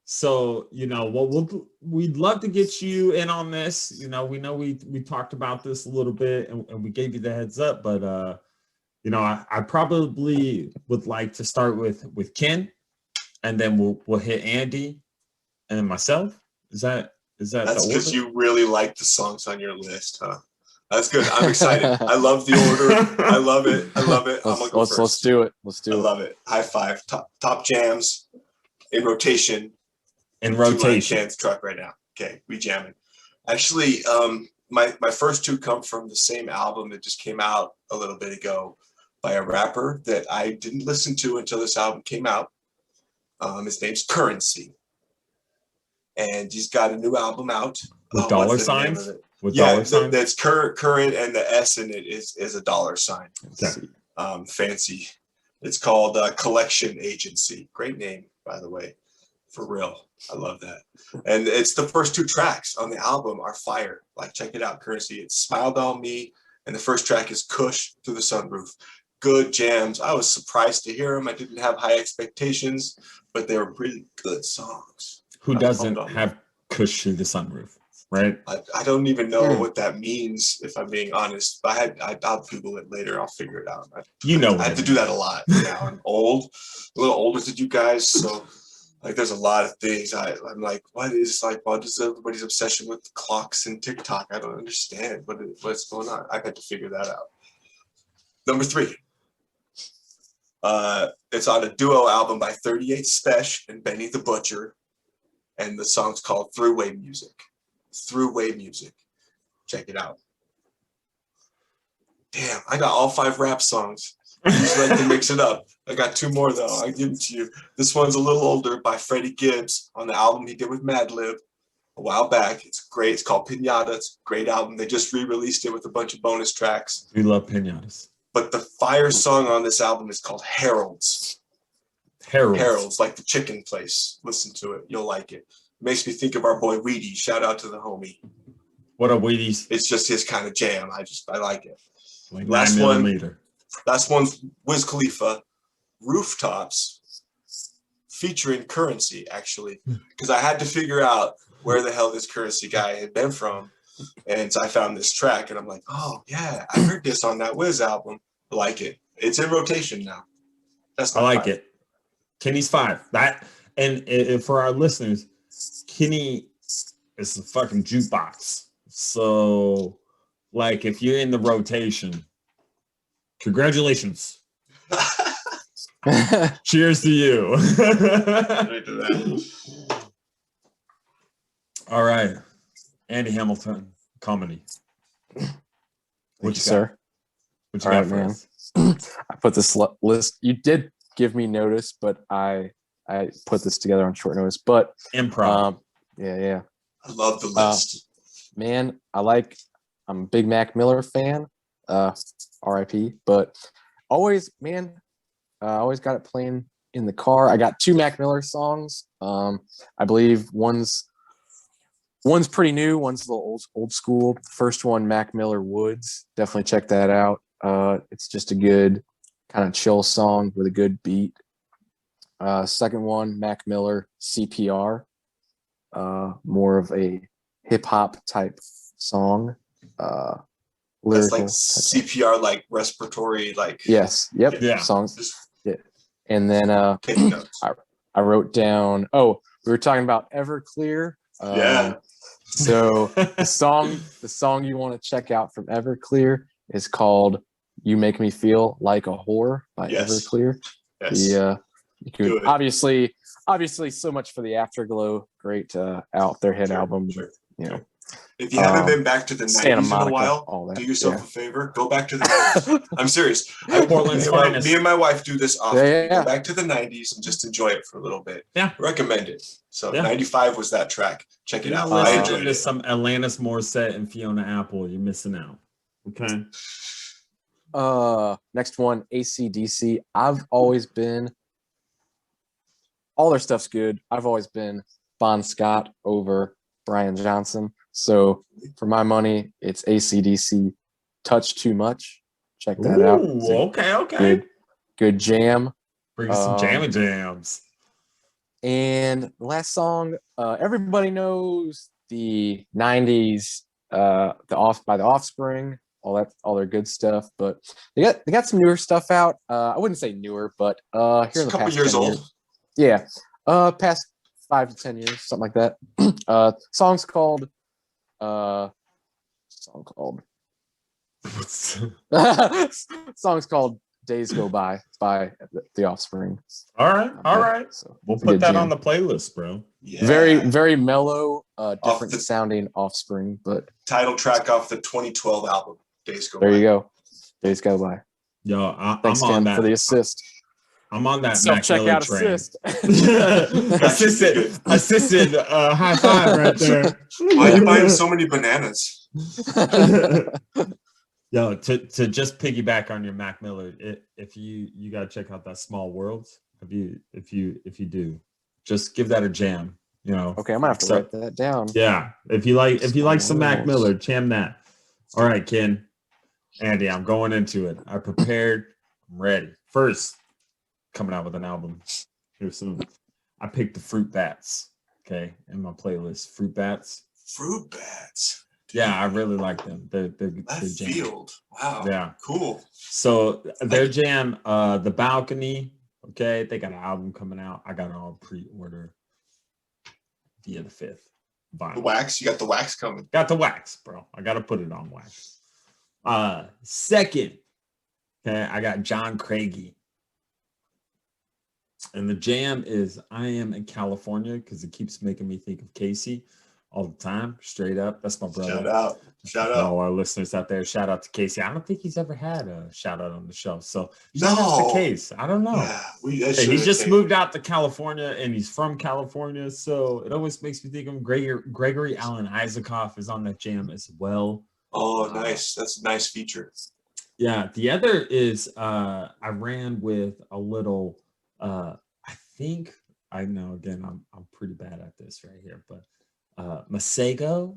So, we'd love to get you in on this. We know we talked about this a little bit and we gave you the heads up, but I probably would like to start with Ken, and then we'll hit Andy and then myself. Is that that's because you really like the songs on your list, huh? That's good. I'm excited. I love the order. I love it. I'm gonna go first. Let's do it. I love it. High five. Top jams in rotation. Chance truck right now. Okay, we jamming. Actually, my first 2 come from the same album that just came out a little bit ago by a rapper that I didn't listen to until this album came out. His name's Currency, and he's got a new album out. With dollar signs? That's current, and the S in it is a dollar sign. Okay. Fancy. It's called Collection Agency. Great name, by the way. For real. I love that. And it's the first 2 tracks on the album are fire. Like, check it out, Currency. It's Smiled on Me, and the first track is Kush Through the Sunroof. Good jams. I was surprised to hear them. I didn't have high expectations, but they were really good songs. Who doesn't have Kush Through the Sunroof, right? I don't even know what that means, if I'm being honest. But I'll Google it later. I'll figure it out. I have to do that a lot now. I'm old, a little older than you guys, so like there's a lot of things. I'm like, what is everybody's obsession with clocks and TikTok? I don't understand what's going on. I had to figure that out. Number 3. It's on a duo album by 38 Spesh and Benny the Butcher, and the song's called Throughway Music. Throughway Music. Check it out. Damn, I got all 5 rap songs. I just like to mix it up. I got 2 more though. I'll give them to you. This one's a little older, by Freddie Gibbs, on the album he did with Madlib a while back. It's great. It's called Pinata. It's a great album. They just re-released it with a bunch of bonus tracks. We love pinatas. But the fire song on this album is called Harold's. Harold's, like the chicken place. Listen to it. You'll like it. Makes me think of our boy Wheaties. Shout out to the homie. What are Wheaties? It's just his kind of jam. I like it. Like last one's Wiz Khalifa, Rooftops, featuring Currency, actually, because I had to figure out where the hell this Currency guy had been from. And so I found this track, and I'm like, oh, yeah, I heard this on that Wiz album. I like it. It's in rotation now. I like it. Kenny's 5. And for our listeners, Kenny is a fucking jukebox. So, like, if you're in the rotation, congratulations. Cheers to you. All right. Andy Hamilton, comedy. What you sir? What you got for us? I put this list. You did give me notice, but I put this together on short notice. But improv. Yeah. I love the list. Man, I'm a big Mac Miller fan. R.I.P. But always got it playing in the car. I got 2 Mac Miller songs. I believe one's pretty new, one's a little old school. First one, Mac Miller Woods. Definitely check that out. It's just a good kind of chill song with a good beat. Second one, Mac Miller CPR. More of a hip hop type song. That's like CPR, like respiratory, like yes, yep, yeah. Songs. Yeah. And then I wrote down. Oh, we were talking about Everclear. Yeah. So the song you want to check out from Everclear is called "You Make Me Feel Like a Whore" by Everclear. Yes. You could obviously so much for the Afterglow. Great out their hit album. Sure. You know. If you haven't been back to the 90s in a while, do yourself a favor. Go back to the 90s. I'm serious. Me and my wife do this often. We go back to the 90s and just enjoy it for a little bit. Yeah. Recommend it. So 95 was that track. Check it out. I enjoyed it. Some Alanis Morissette and Fiona Apple. You're missing out. Okay. Next one, AC/DC. I've always been, all their stuff's good. I've always been Bon Scott over Brian Johnson. So for my money, it's AC/DC. Touch Too Much. Check that out. Okay. Good jam. Bring some jams. And the last song, everybody knows the 90s, by the Offspring, all their good stuff, but they got some newer stuff out. I wouldn't say newer, but here in the past years old. Yeah. Past 5 to 10 years, something like that. Song's called Days Go By the Offspring. All right. So we'll put that on the playlist, bro. Yeah. Very, very mellow, different sounding Offspring, but title track off the 2012 album, Days Go By. There you go. Days Go By. Yo, thanks, I'm on Ken, that for the assist. I'm on that Mac Miller train. Assisted high five right there. Why are you buying so many bananas? Yo, to just piggyback on your Mac Miller, if you gotta check out that Small Worlds. If you do, just give that a jam. You know. Okay, I'm gonna have to write that down. Yeah, if you like some Mac Miller, jam that. All right, Ken, Andy, I'm going into it. I prepared. I'm ready. First, coming out with an album. I picked the Fruit Bats. Okay, in my playlist, Fruit Bats. Fruit Bats. Yeah, I really like them. They're jam. Field. Wow. Yeah. Cool. So their jam, The Balcony. Okay, they got an album coming out. I got it on pre-order via the 5th. Vinyl. The wax. You got the wax coming. Got the wax, bro. I got to put it on wax. Second, okay, I got John Craigie. And the jam is I Am in California because it keeps making me think of Casey all the time. Straight up. That's my brother. Shout out. All our listeners out there. Shout out to Casey. I don't think he's ever had a shout out on the show. So that's the case. I don't know. Yeah, he just moved out to California and he's from California. So it always makes me think of Gregory Alan Isaacoff is on that jam as well. Oh, nice. That's a nice feature. Yeah. The other is I ran with a little I think I know again I'm pretty bad at this right here, but Masego,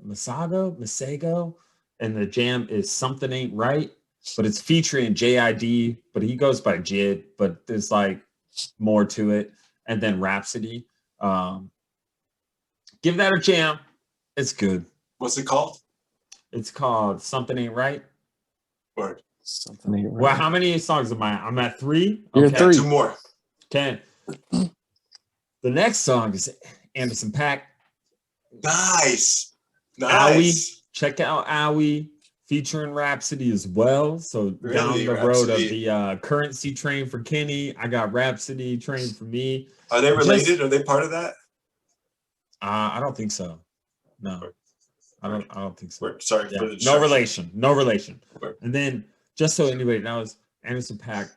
and the jam is Something Ain't Right, but it's featuring JID, but he goes by Jid, but there's like more to it, and then Rhapsody. Give that a jam. It's good. What's it called? It's called Something Ain't Right. Word. Something Ain't Right. Well, how many songs am I? I'm at 3. You're at 3. 2 more. Okay. The next song is Anderson .Paak. Nice. Owie. Check out Owie featuring Rhapsody as well. So down the road of the Currency train for Kenny, I got Rhapsody train for me. Are they related? Are they part of that? I don't think so. No. I don't think so. Sorry. Yeah. No relation. Word. And then just so anybody knows, Anderson .Paak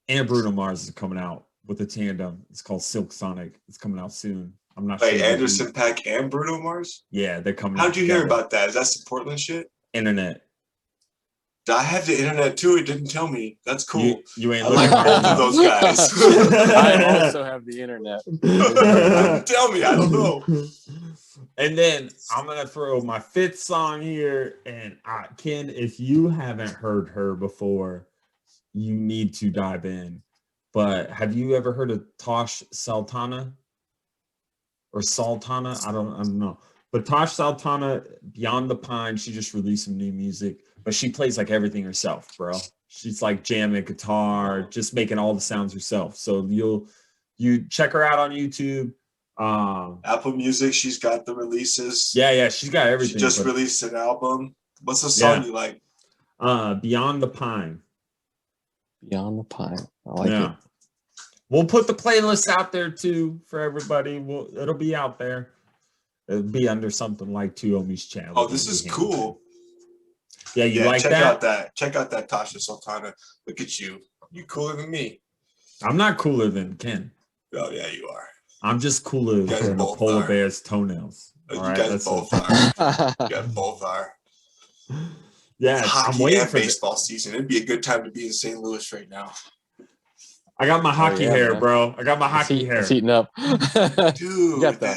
and Bruno Mars is coming out with a tandem. It's called Silk Sonic. It's coming out soon. I'm not sure. Wait, Anderson .Paak and Bruno Mars? Yeah, they're coming out. How'd you hear about that? Is that some Portland shit? Internet. I have the internet too. It didn't tell me. That's cool. You ain't like both of those guys. I also have the internet. Tell me. I don't know. And then I'm gonna throw my 5th song here, and Ken, if you haven't heard her before, you need to dive in. But have you ever heard of Tosh Sultana or Sultana? I don't know. But Tosh Sultana, Beyond the Pine, she just released some new music, but she plays like everything herself, bro. She's like jamming guitar, just making all the sounds herself. So you check her out on YouTube. Apple Music, she's got the releases. Yeah, she's got everything. She just released an album. What's the song you like? Beyond the Pine. Beyond the Pine. I like it. We'll put the playlist out there too for everybody. It'll be out there. It'll be under something like Two Homies channel. Oh, this is cool. Yeah, you like that? Check out that Tasha Sultana. Look at you. You cooler than me. I'm not cooler than Ken. Oh yeah, you are. I'm just cooler than a polar bear's toenails. You guys both are. You guys both are. Yeah, I'm waiting for baseball season. It'd be a good time to be in St. Louis right now. I got my hockey hair, bro. I got my hockey hair. It's heating up. Dude, you got the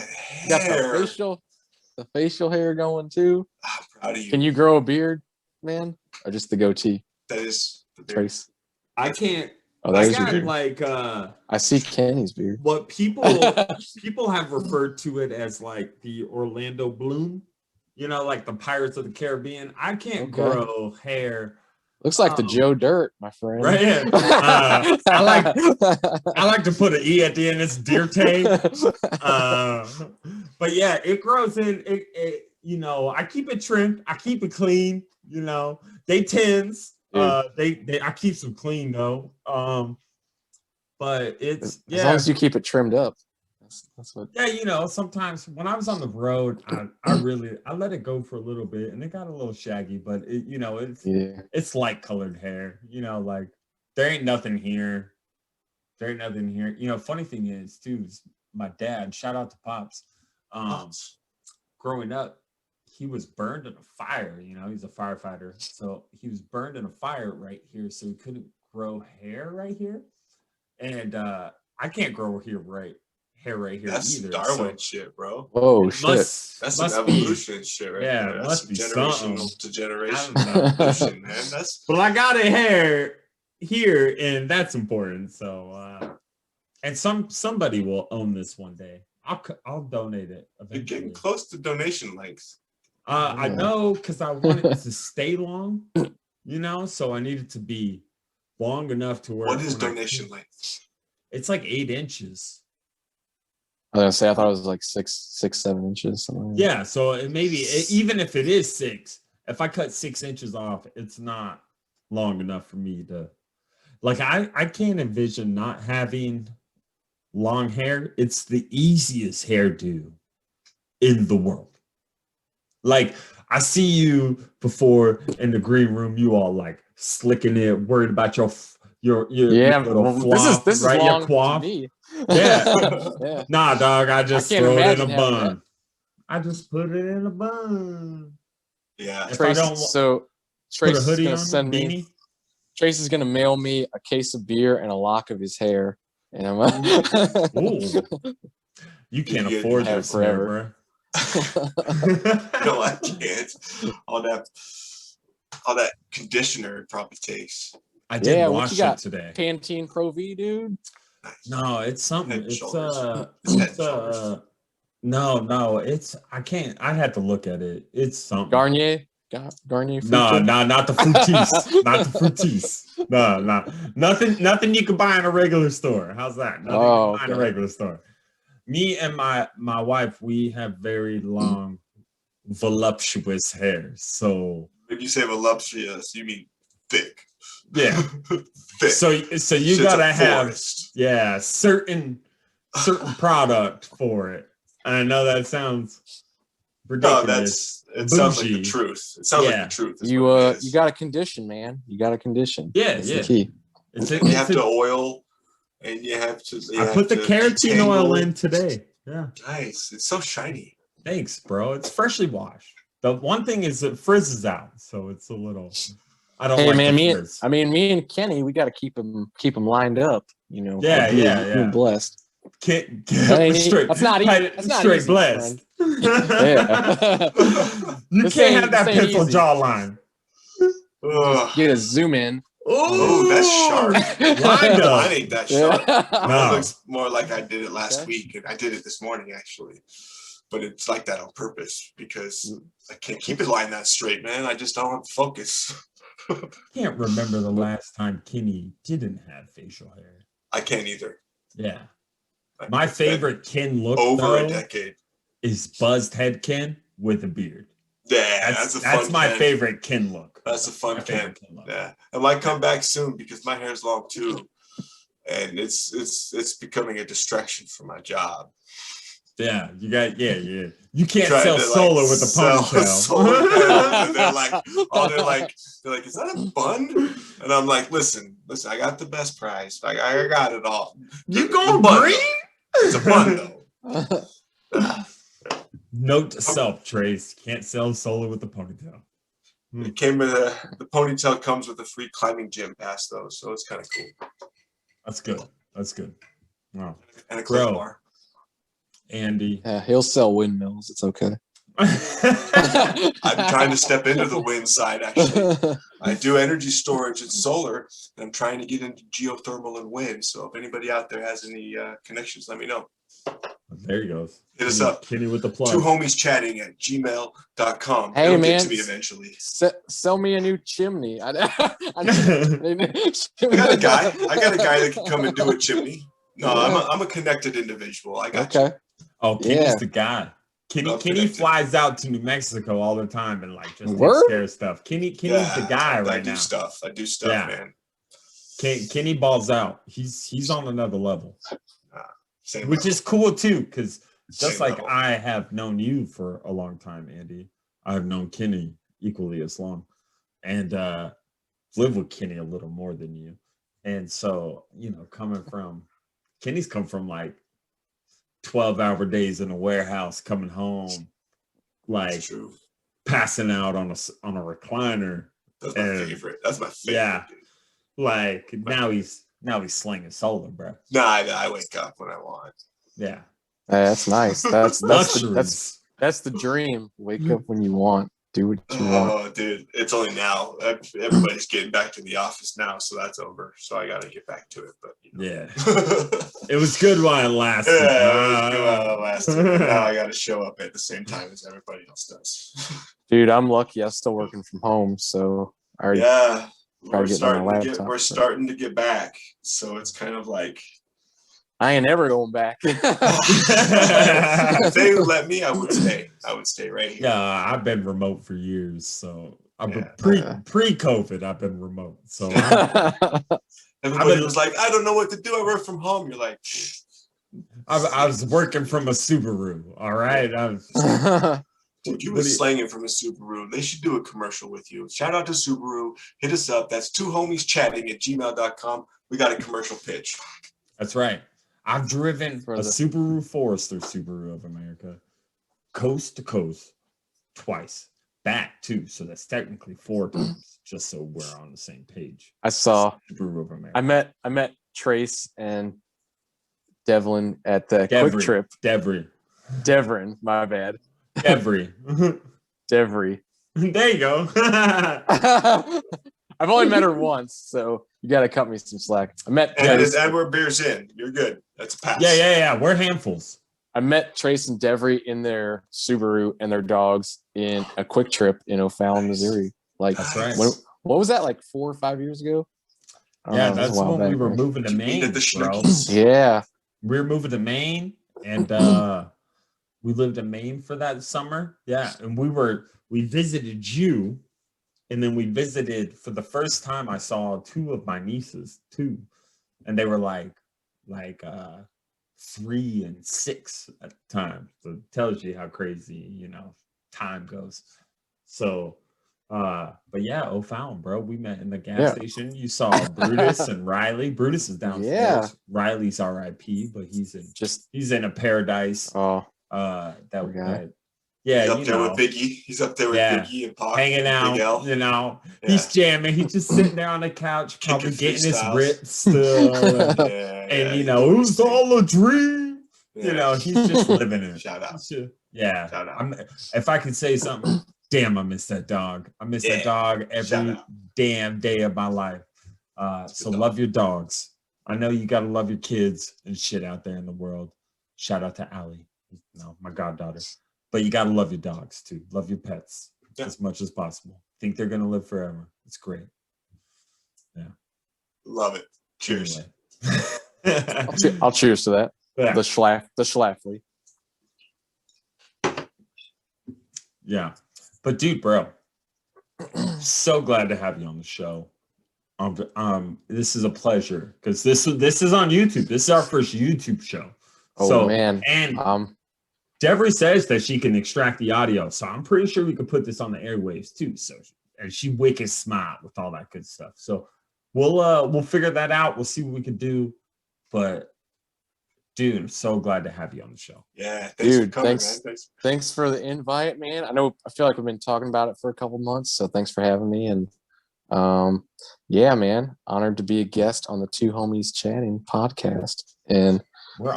facial hair going too. I'm proud of you. Can you grow a beard, man? Or just the goatee? That is the beard. Trace. I can't. Oh, that is got your beard. Like I see Kenny's beard. What people have referred to it as like the Orlando Bloom, like the Pirates of the Caribbean. I can't grow hair. Looks like the Joe Dirt, my friend. Right here. I like to put an E at the end. It's Dirte. But yeah, it grows in. I keep it trimmed. I keep it clean. They tins. I keep some clean though. But it's as long as you keep it trimmed up. That's what. Yeah, sometimes when I was on the road, I let it go for a little bit, and it got a little shaggy. But it's light colored hair. Like there ain't nothing here. There ain't nothing here. Funny thing is too, is my dad. Shout out to Pops. Growing up, he was burned in a fire. He's a firefighter, so he was burned in a fire right here, so he couldn't grow hair right here, and I can't grow hair right here that's either. Darwin shit, bro. Oh shit, that's some evolution shit right there. That's must be generational to generation evolution, man. But I got a hair here, and that's important. So, and somebody will own this one day. I'll donate it eventually. You're getting close to donation length. I know, because I want it to stay long, so I need it to be long enough to where. What is donation length? It's like 8 inches. I was gonna say, I thought it was like 7 inches. Something like yeah, so even if it is 6, if I cut 6 inches off, it's not long enough for me to. Like I can't envision not having long hair. It's the easiest hairdo in the world. Like I see you before in the green room, you all like slicking it, worried about your little flop, this is right? long Your quaff. to me. Yeah. Nah, dog. I just throw it in a bun. That. I just put it in a bun. Yeah. Trace is gonna send me. Trace is gonna mail me a case of beer and a lock of his hair, and I'm you can't afford this forever, bro. No, I can't. All that conditioner it probably takes. I did wash it today. Pantene Pro V, dude. No, it's something. No, it's I can't. I had to look at it. It's something. Garnier. No, not the Fructis. Not the Fructis. No. Nothing you can buy in a regular store. How's that? Nothing you can buy in a regular store. Me and my wife, we have very long, voluptuous hair. So if you say voluptuous, you mean thick. Yeah. Thick. So you gotta have certain product for it. I know that sounds ridiculous. No, it sounds like the truth. It sounds like the truth. You got a condition, man. You got a condition. Yeah, That's the key. You have to oil, and you have to. I put the keratin oil in today. Yeah, nice. It's so shiny. Thanks, bro. It's freshly washed. The one thing is it frizzes out, so it's a little. I don't like man, me me and Kenny, we got to keep them lined up. You know. Yeah. Blessed. That's not easy. That's not straight easy, blessed. Yeah. You can't have that pencil jawline. Get a zoom in. Oh, that's sharp. Mine ain't that sharp. Yeah. Mine looks more like I did it last week, and I did it this morning actually. But it's like that on purpose because I can't keep it lined that straight, man. I just don't have focus. Can't remember the last time Kenny didn't have facial hair. I can't either. Yeah. My favorite Ken look over a decade is buzzed head Ken with a beard. Yeah, that's my favorite Ken look. That's a fun Ken. Yeah, it might come back soon because my hair's long too, and it's becoming a distraction for my job. Yeah, you got You can't sell solar with a ponytail. And they're like, is that a bun? And I'm like, listen, I got the best price. Like I got it all. You going green? It's a bun though. Note to self, Trace. Can't sell solar with a ponytail. It came with the ponytail comes with a free climbing gym pass though, so it's kind of cool. That's good. Wow. And a clip bar. Andy. Yeah, he'll sell windmills. It's okay. I'm trying to step into the wind side, actually. I do energy storage and solar, and I'm trying to get into geothermal and wind. So if anybody out there has any connections, let me know. There he goes. Hit us up. Kitty with the plug. Two homies chatting at gmail.com. Hey, It'll man. get to me eventually. Sell me a new chimney. I got a guy that can come and do a chimney. No, I'm a connected individual. I got you. Oh, Kenny's the guy. Kenny flies out to New Mexico all the time and just takes care of stuff. Kenny's the guy right now. I do stuff, man. Kenny balls out. He's on another level. Which is cool too, because just like level. I have known you for a long time, Andy, I've known Kenny equally as long, and lived with Kenny a little more than you. And so, Kenny's come from 12-hour days in a warehouse, coming home, passing out on a recliner. That's my favorite. That's my favorite. Yeah, now he's slinging solar, bro. Nah, I wake up when I want. Yeah, that's nice. That's the dream. Wake up when you want. Do what you want. Oh, dude, it's only now. Everybody's getting back to the office now, so that's over. So I got to get back to it. But yeah, it was good while it lasted. Yeah, it was good while it lasted. Now I got to show up at the same time as everybody else does. Dude, I'm lucky. I'm still working from home, so I already we're starting to get back. So it's kind of like I ain't ever going back. If they would let me, I would stay. I would stay right here. Yeah, I've been remote for years, so pre-COVID, I've been remote. So everybody was like, "I don't know what to do. I work from home." You're like, I was working from a Subaru. All right, dude, you were slanging from a Subaru. They should do a commercial with you. Shout out to Subaru. Hit us up. That's two homies chatting at gmail.com. We got a commercial pitch. That's right. I've driven a Subaru Forester Subaru of America, coast to coast, twice, back too. So that's technically 4 times, just so we're on the same page. I saw Subaru of America. I met Trace and Devlin at the Quick Trip. Devrin, my bad. Devry. Devry. There you go. I've only met her once, so you got to cut me some slack. I met and we're beers in. You're good. That's a pass. Yeah. We're handfuls. I met Trace and Devry in their Subaru and their dogs in a Quick Trip in O'Fallon, Missouri. That's right. What was that, 4 or 5 years ago? Yeah, that's when we were moving to Maine, bro. Yeah. We were moving to Maine, and we lived in Maine for that summer. Yeah, and we visited you. And then we visited for the first time. I saw 2 of my nieces too, and they were like 3 and 6 at the time. So it tells you how crazy, time goes. So, but yeah, O'Fallon, bro, we met in the gas station. You saw Brutus and Riley. Brutus is downstairs. Yeah. Riley's RIP, but he's in a paradise. He's up there with Biggie. He's up there with Biggie and Pac, hanging out. You know, he's jamming. He's just sitting there on the couch, probably getting his Ritz still. And you know, it was all a dream. You know, he's just living it. Shout out. Yeah. Shout out. If I could say something, damn, I miss that dog. I miss that dog every damn day of my life. So love your dogs. I know you gotta love your kids and shit out there in the world. Shout out to Allie, my goddaughter. But you gotta love your dogs too. Love your pets as much as possible. Think they're gonna live forever. It's great. Yeah. Love it. Cheers. Anyway. I'll cheers to that. Yeah. The Schlafly. Yeah. But dude, bro, so glad to have you on the show. This is a pleasure because this is on YouTube. This is our first YouTube show. Oh man. And Devery says that she can extract the audio, so I'm pretty sure we could put this on the airwaves too. So, and she wicked smart with all that good stuff. So we'll figure that out. We'll see what we could do. But dude, I'm so glad to have you on the show. Yeah, thanks for the invite, man. I feel like we've been talking about it for a couple months, so thanks for having me. And yeah, man, honored to be a guest on the Two Homies Chatting podcast. And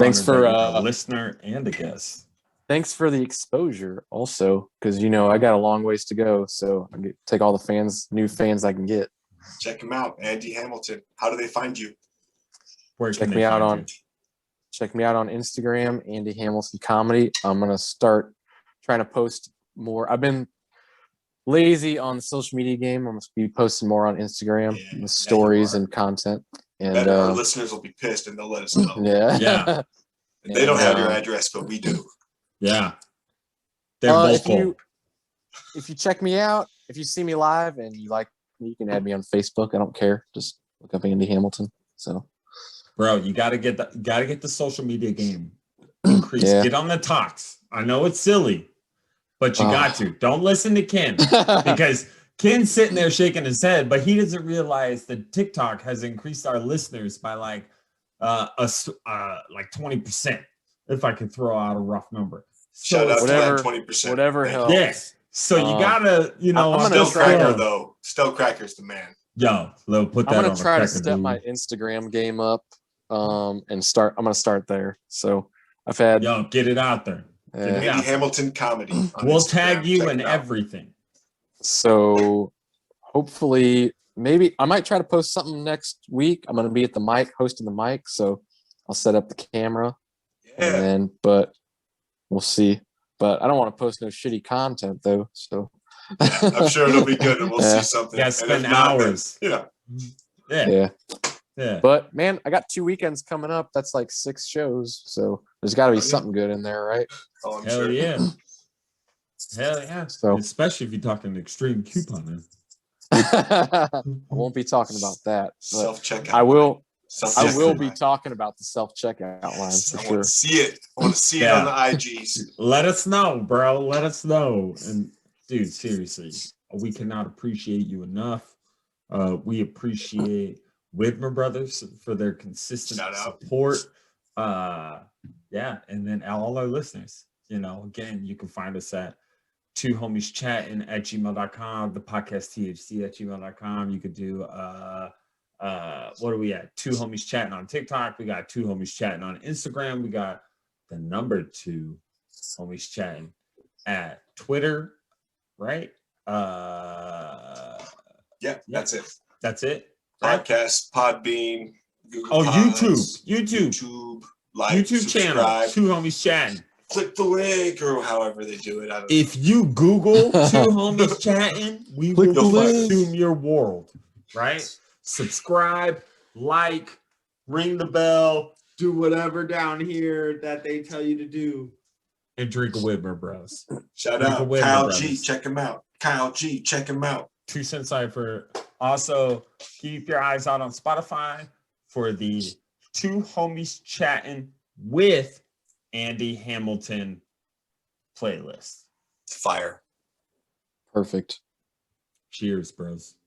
thanks for a listener and a guest. Thanks for the exposure also, because I got a long ways to go, so I get take all the new fans I can get. Check him out, Andy Hamilton. How do they find you? Check me out on Instagram, Andy Hamilton Comedy. I'm gonna start trying to post more. I've been lazy on the social media game. I'm gonna be posting more on Instagram with stories and content. And our listeners will be pissed and they'll let us know. Yeah. They don't have your address, but we do. Yeah. They're vocal. If you check me out, if you see me live and you like me, you can add me on Facebook. I don't care. Just look up Andy Hamilton. So, bro, you gotta get the social media game increased. Yeah. Get on the talks. I know it's silly, but you got to. Don't listen to Ken because Ken's sitting there shaking his head, but he doesn't realize that TikTok has increased our listeners by like 20%. If I could throw out a rough number. So shout out to 20%. Whatever helps. Yes. So you gotta, I'm Still Cracker though. Still Cracker's the man. Yo, put that on. I'm gonna try to step my Instagram game up, and start. I'm gonna start there. So I've had. Get it out there. Andy Hamilton Comedy. We'll tag you in everything. So hopefully, maybe I might try to post something next week. I'm gonna be at the mic, hosting the mic, so I'll set up the camera. Yeah. But we'll see. But I don't want to post no shitty content though. So I'm sure it'll be good and we'll see something. Yeah, spend hours. Yeah. But man, I got 2 weekends coming up. That's like 6 shows. So there's gotta be something good in there, right? Oh, Hell sure. yeah. Hell yeah. So especially if you're talking extreme couponing. I won't be talking about that. Self-checkout. I will be talking about the self-checkout line for sure. I want to see it. I want to see it on the IGs. Let us know, bro. Let us know. And dude, seriously, we cannot appreciate you enough. We appreciate Whitmer Brothers for their consistent support. And then all our listeners. Again, you can find us at Two Homies Chatting at gmail.com, the podcast THC at gmail.com. You could do what are we at? Two Homies Chatting on TikTok. We got Two Homies Chatting on Instagram. We got the number 2 Homies Chatting at Twitter, right? That's it. That's it. Podcast, Podbean, Google Pods, YouTube, like, YouTube subscribe. channel, Two Homies Chatting. Click the link or however they do it. If you Google Two Homies Chatting, we will consume your world, right? Subscribe, like, ring the bell, do whatever down here that they tell you to do, and drink a Whitmer Bros. Shout out Kyle G, check him out. Kyle G, check him out. 2 Cent Cypher. Also, keep your eyes out on Spotify for the Two Homies Chatting with Andy Hamilton playlist. Fire. Perfect. Cheers, bros.